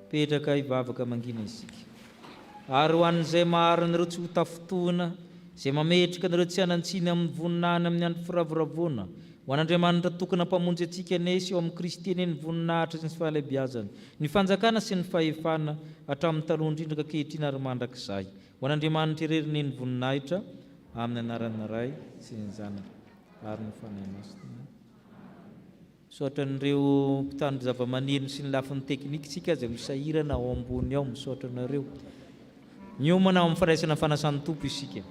Petraka ivavaka mangina isika. Ary ho an'izay maharin'ireo tsy ho tafotoana, izay mametraka an'ireo tsy hanantsiny amin'ny voninahiny amin'ny andro firavoravoana, ho an'Andriamanitra tokana mpamonjy antsika nesy eo amin'ny Kristy eny ny voninahitra sy ny fahalebiazany, ny fanjakana sy ny fahefana hatramin'ny taloha indrindra ka ankehitriny ary mandrakizay. Ho an'Andriamanitra ireriny ny voninahitra amin'ny anaran'ny Ray sy ny Zanaka ary ny fanahy masina. Misaotra an'ireo mpitandro zava-maneno sy ny lafin'ny teknika tsika izay misahirana ao ambony ao, misaotra anareo. Miomana amin'ny firaisana fanasan'ny Tompo isika.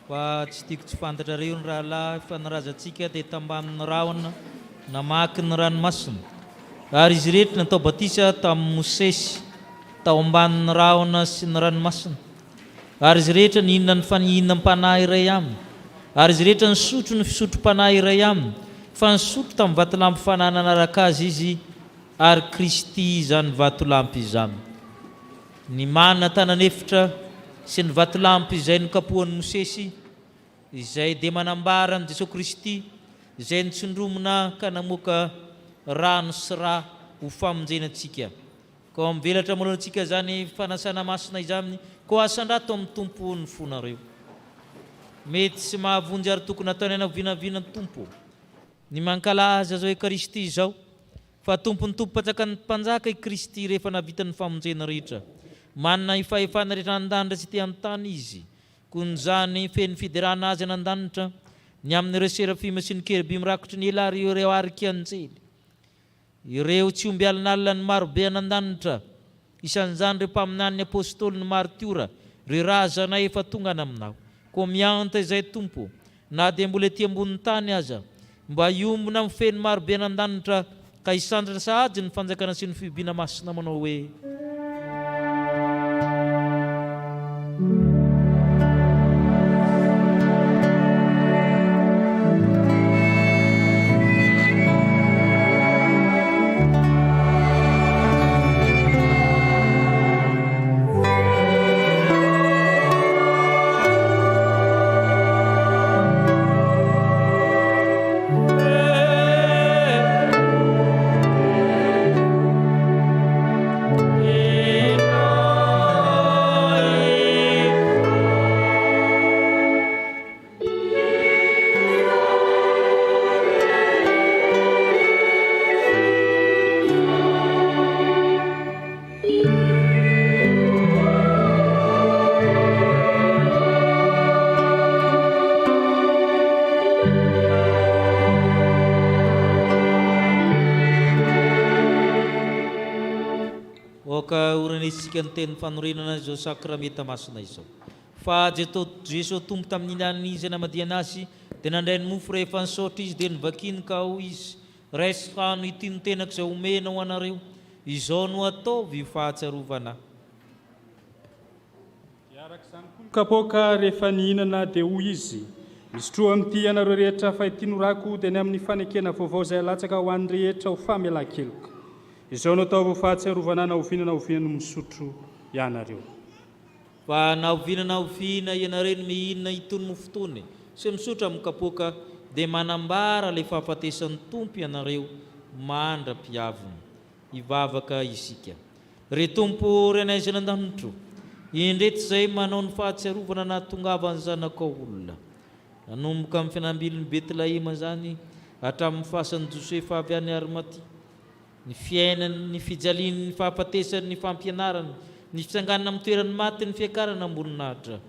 fa tsy tiako tsy fantatra reo ny rahalahy fanarazantsika dia tambamin'ny rahona namaky ny ranomasina ary izy rehetra natao batisa tamin'ny Mosesy tao ambanin'ny rahona sy ny ranomasina ary izy rehetra nihinana ny fanihinam-panahy iray aminy ary izy rehetra nisotro ny fisotro-panahy iray aminy fa nisotro tamin'ny vatolampy fanahy nanaraka azy izy ary Kristy izany vatolampy izany ny manana tanan'efitra sy ny vatolampy izay nokapohan'ny Mosesy izay dia manambara ny Jesosy Kristy izay nitsindromona ka namoaka rano sy rà ho famonjenantsika ka mivelatra molonantsika zany fanasana masina izany ko asan-drato amin'ny tompo ny fonareo mety sy mahavonjy ary tokony ataony ana vinavina ny tompo ny mankalaza zao Ekristy izao fa tompony tompo-patsaka ny mpanjaka i Kristy rehefa navita ny famonjena rehetra manana ifahefana rehetra an-danitra sy te an-tany izy kun zany feny fiderana azy an-danitra ny amin'ireo serafima sy ny kerubi mirakotry ny ela ary ireo ariky-anjely ireo tsy omby alinalina ny marobe an-danitra isan'izany ireo mpaminany apôstôly ny martiora ry razana efa tonga any aminao ko mianta izay tompo na dia mbola ety ambonin'ny tany aza mba iombona amin'ny feny marobe an-danitra ka isandratra sahady ny fanjakana sy ny fibiana masina manao hoe uranisika ny teny fanorenana izao sakramenta masina izao fa Jesosy tompo tamin'ny izy namadiana azy dia nandray ny mofo rehefa nisaotra izy dia nivakiny ka ho izy raisy rano ity ny tenako izay omena ho anareo izao no ataovy fahatsiarovana arak'izany koa ny kapoaka rehefa nihinana dia hoy izy misotroa amin'ity ianareo rehetra fa ity norako dia ny amin'ny fanekena vaovao izay alatsaka ho an'ny rehetra ho famelan-keloka izao no ataovy fahatsiarovana na ovinana ovinany misotro ianareo fa na ovinana ovina ianareo ny mihinana itony mofo itony sy misotro amin'ny kapoaka dia manambara ilay fahafatesan'ny tompo ianareo mandra-piaviny hivavaka isika ry tompo ry anaizy an-danitro indreto izay manao ny fahatsiarovana na tongavany zanakao olona nanomboka amin'ny fianambiliny Betlahema zany hatramin'ny fasan'ny Josefy avy any Arimatia ny fiainany ny fijaliany ny fahafatesany ny fampianarany ny fitsanganana amin'ny toerany maty ny fiakarana amboninahitra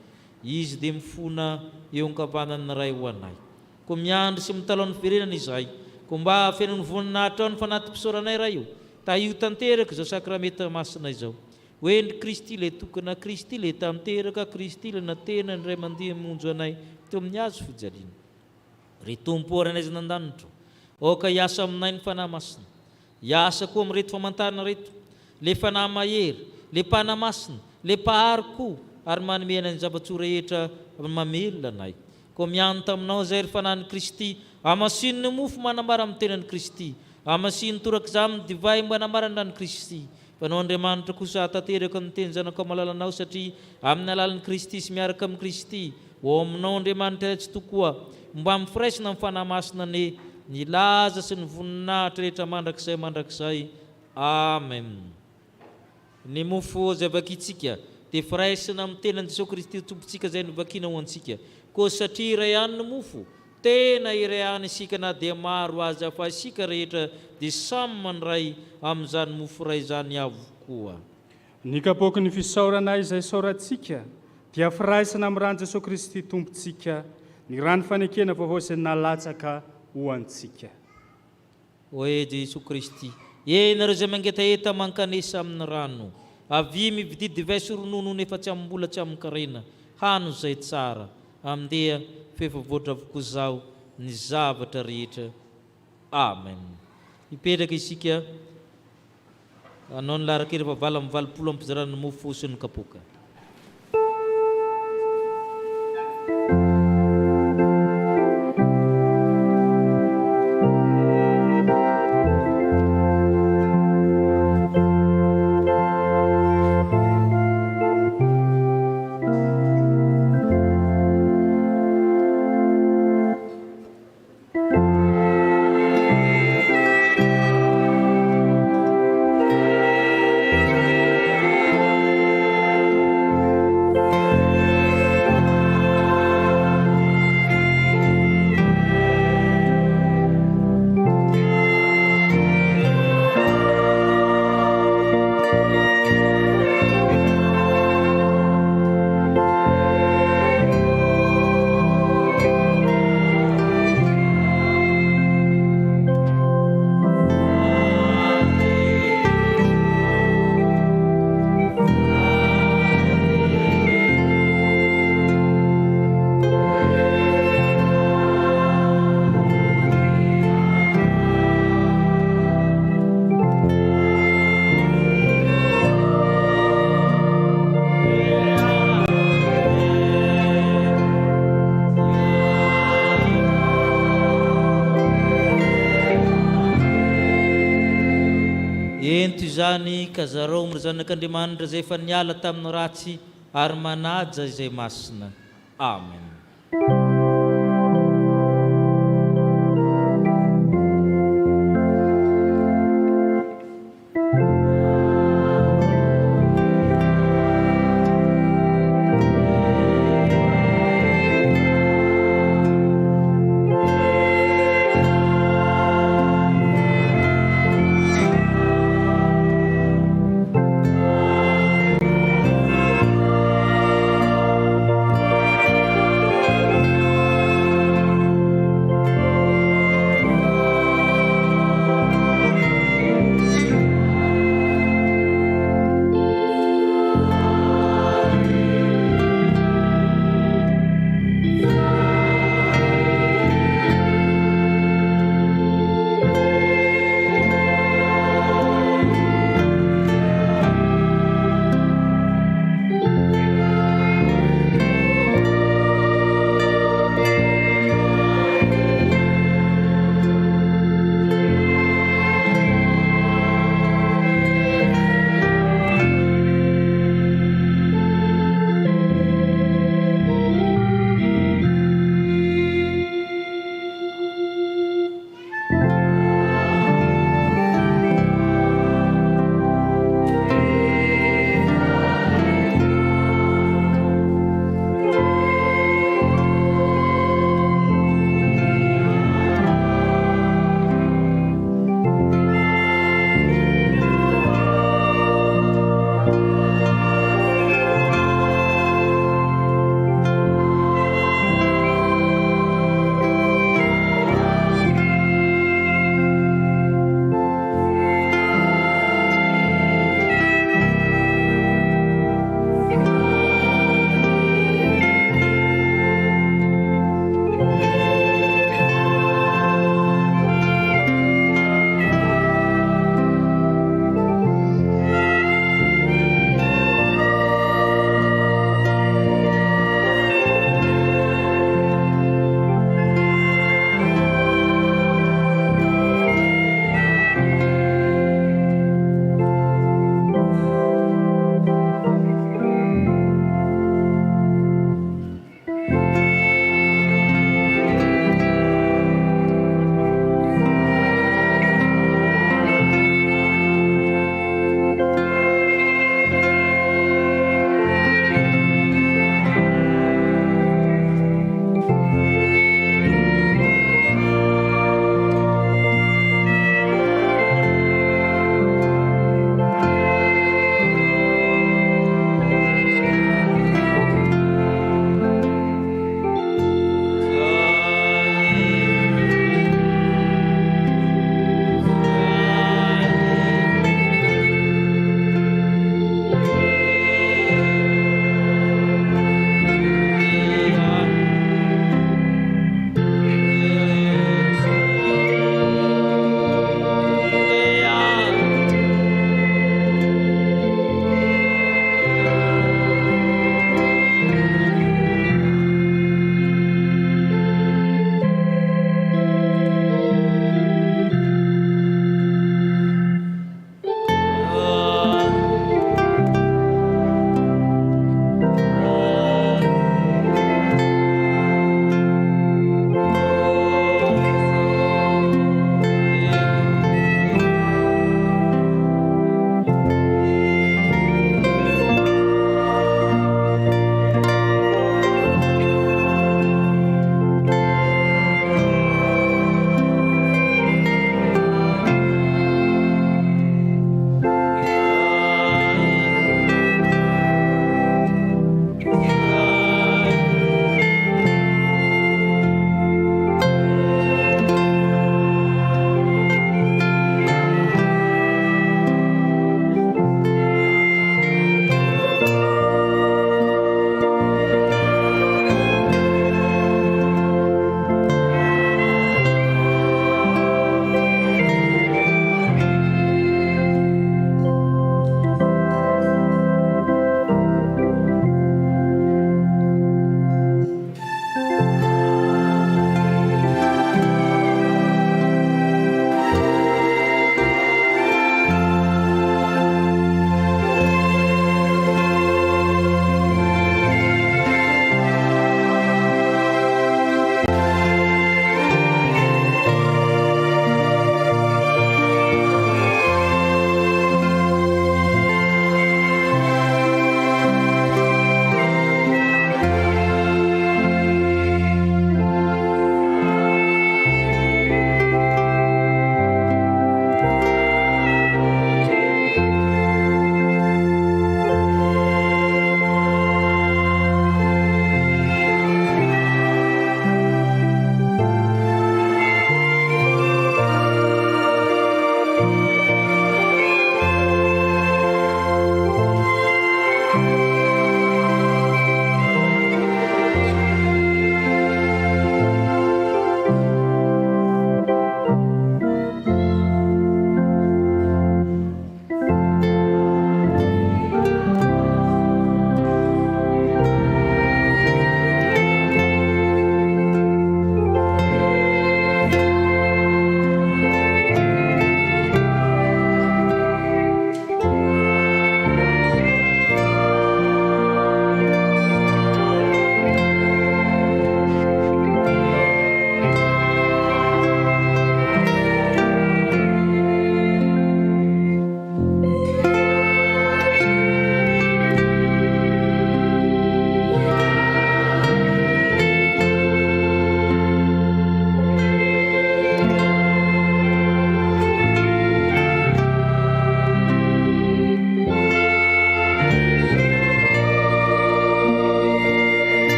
izy dia mifona eo ankavanany ray ho anay ko miandry sy mitalao ny firenana izahay ko mba fiaino ny voninahitra ao ny fanaty-pisaoranay raha io ta io tanteraka izao sakramenta masina izao hoe ny Kristy ilay tokana Kristy ilay tanteraka Kristy ilay natena ny ray mandeha monjo anay teo amin'ny azo fijaliana ry tompo ary anaizy nan-danitro oka hiasa aminay ny fanahy masina hiasa koa amin'reto famantarana reto le fanahy mahery le mpanahy masina le mpahary koa ary manomena ny zava-tsoa rehetra mamelona anay ko mianto aminao izay ry fanahiny Kristy amasiny ny mofo manambara amin'ny tenan'i Kristy amasiny torak'izay amin'ny divay mba nambarana ny Kristy fanao Andriamanitra kosa tanteraka ny teny zanakao malalanao satria amin'ny alalan'ny Kristy sy miaraka amin'ny Kristy ho aminao Andriamanitra tsy tokoa mba mifiraisina amin'ny fanahy masina ny laza sy ny voninahitra rehetra mandrakizay amen ny mofo izay vakitsika dia firaisina amin'ny tenan'i Jesosy Kristy tompontsika izay novakina ho antsika ko satria iray ihany ny mofo tena iray ihany isika na dia maro aza fa isika rehetra dia samy mandray amin'izany mofo ray izany avokoa ny kapoaky ny fisaorana izay saorantsika dia firaisana amin'ny rano Jesosy Kristy tompontsika ny rano fanekena vaovao izay nalatsaka ho antsika hoe Jesosy Kristy enareo izay mangetaeta mankanesa amin'ny rano avy mivididy divay sy ronono nefa tsy amin'ny mbola tsy amin'ny karena hano izay tsara amin'dia fehifavoatra avokoa izao ny zavatra rehetra. Amen. Hipetraka isika hanao ny laharan-kely fahavala amin'ny valopolo ampizarana ny mofo sy ny kapoka. Ento izany ka zareo ry zanak'Andriamanitra izay efa niala tamin'ny ratsy ary manaja izay masina. Amen.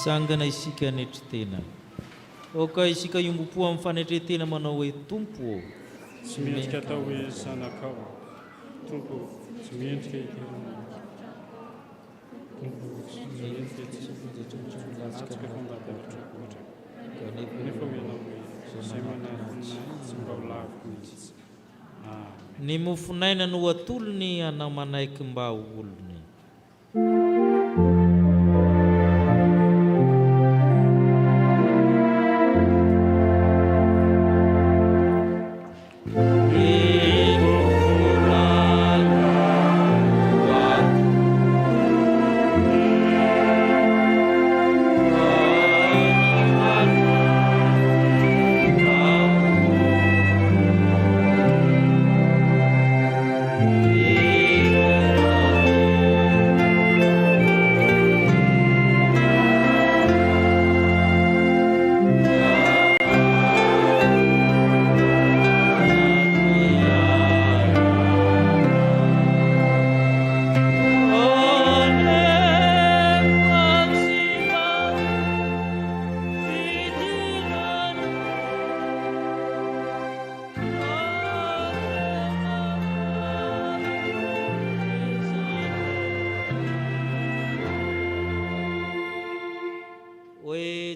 Mitsangana isika hanetretena. Oka isika iombopo amin'ny fanetretena manao hoe tompo. Tsy mendrika atao hoe zanakao. Tompo tsy mendrika iterana. Tompo tsy mendrika itsika nefa hoe ianao hoe izay manarina tsy mba ho lavo mihitsy. Ny mofinaina no atolony anao manaiky mba ho olony.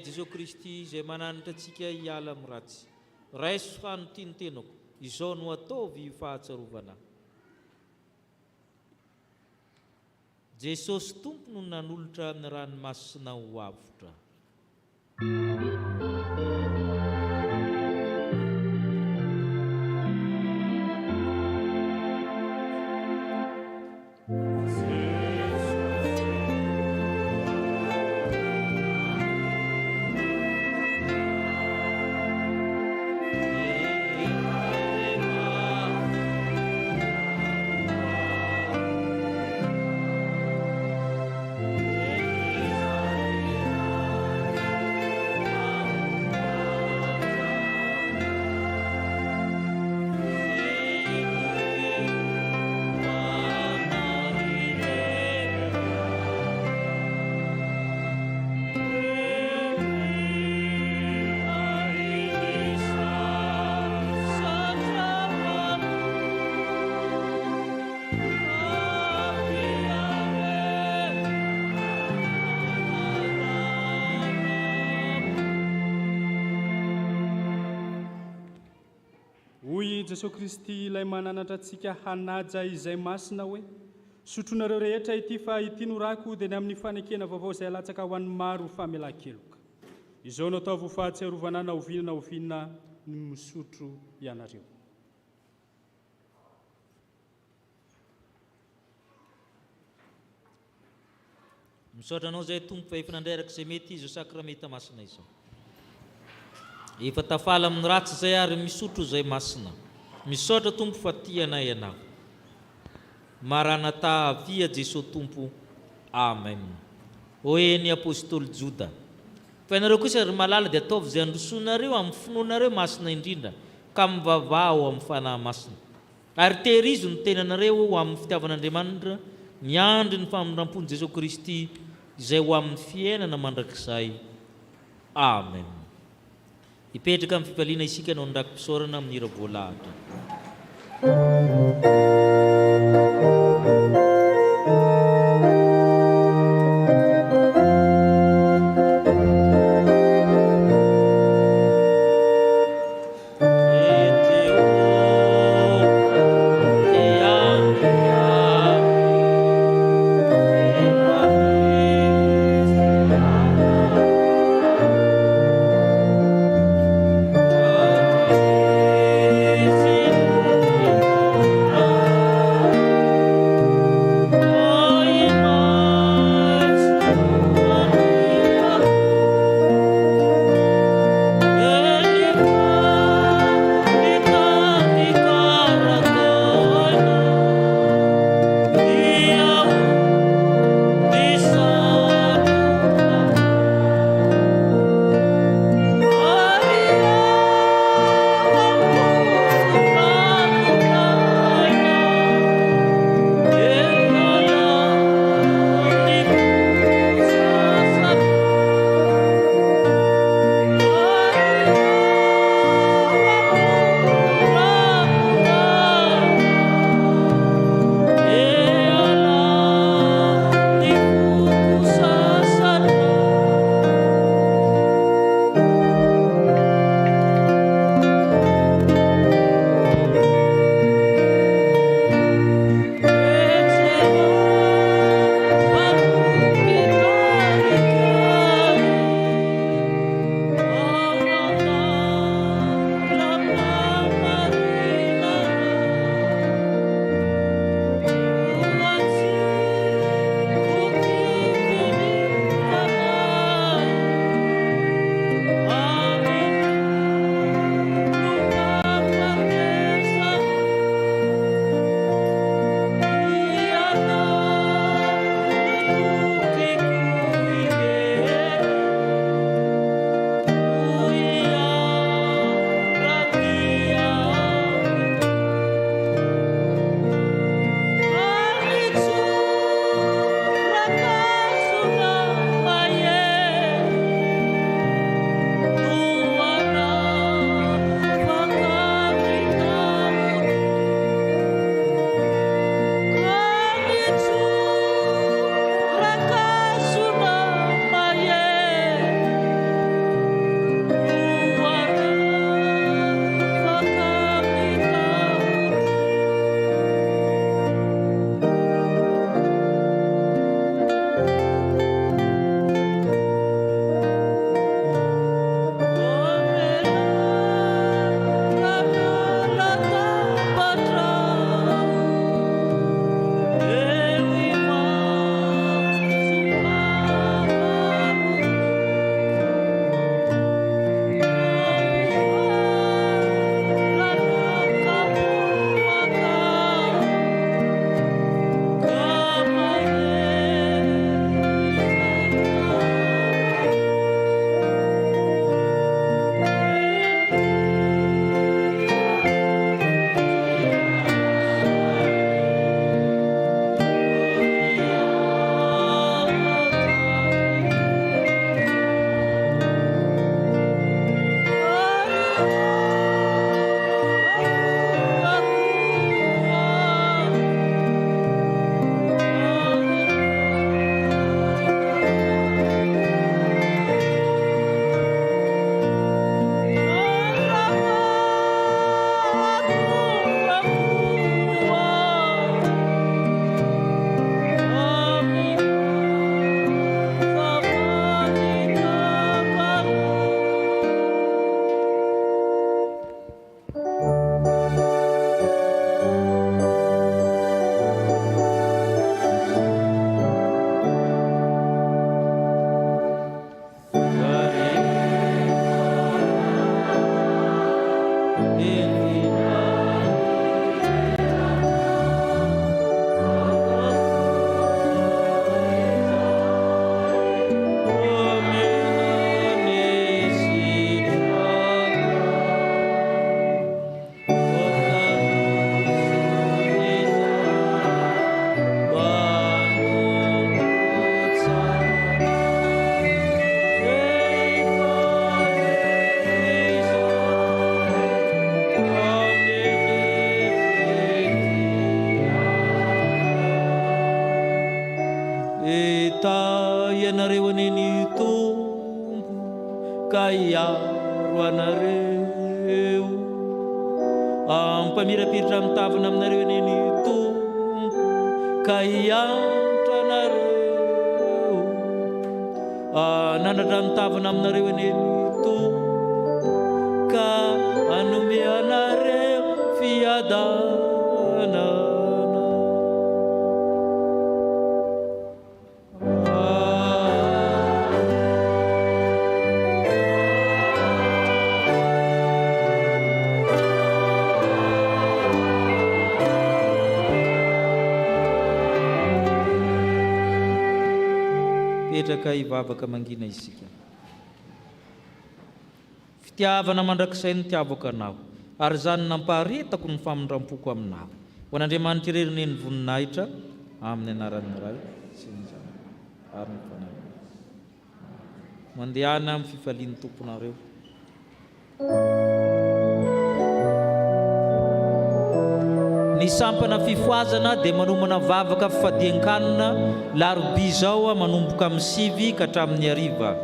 Jesosy Kristy izay mananitra antsika hiala amin'ny ratsy. Raiso fanotiany tenako, izao no ataovy fahatsarovana. Jesosy tompo no nanolotra ny ranomasina ho avotra. Jesosy Kristy ilay mananatra antsika hanaja izay masina hoe sotronareo rehetra ity fa ity no rako dia ny amin'ny fanekena vaovao izay alatsaka ho an'ny maro famelan-keloka. Izao no ataovy ho fahatsiarovana na ovinina ny misotro ianareo. Misaotra anao izay tompo fa efa nandreraka izay mety izy sakramenta masina izao. Efa tafala amin'ny ratsy izay ary misotro izay masina. Misaotra tompo fa tianay ianao. Maranatha, avia Jesosy tompo. Amen. Hoe ny apôstôly Joda. Fa ianareo kosa ary malala dia ataovy izay androsoanareo amin'ny finoanareo masina indrindra ka mivavah ao amin'ny fanahy masina. Ary tehirizo ny tenanareo ho amin'ny fitiavan'Andriamanitra ny andro ny famindrampony Jesosy Kristy izay ho amin'ny fiainana mandrakizay. Amen. Ipetraka amin'ny fivaliana isika no andraki-pisaorana amin'ny hira voalahatra. Oh eta ianareo aneny tompo ka iaro anareo ampamirapiritra mitavana aminareo aneny tompo ka iantra anareo nanatra mitavana aminareo aneny tompo ka anome anareo fiadanana. Petraka ivavaka mangina isika. Fitiavana mandrakizay no tiavako anao, ary zany nampaharetako ny famindram-poko aminao. Ho an'Andriamanitra ireny ny voninahitra amin'ny anaran'ny Ray sy ny Zanaka ary ny Fanahy. Mandehana amin'ny fifalian'ny tomponareo. Ny sampana fifoazana dia manomana vavaka fifadian-kanina larobia zao manomboka amin'ny 9 ka hatramin'ny 10.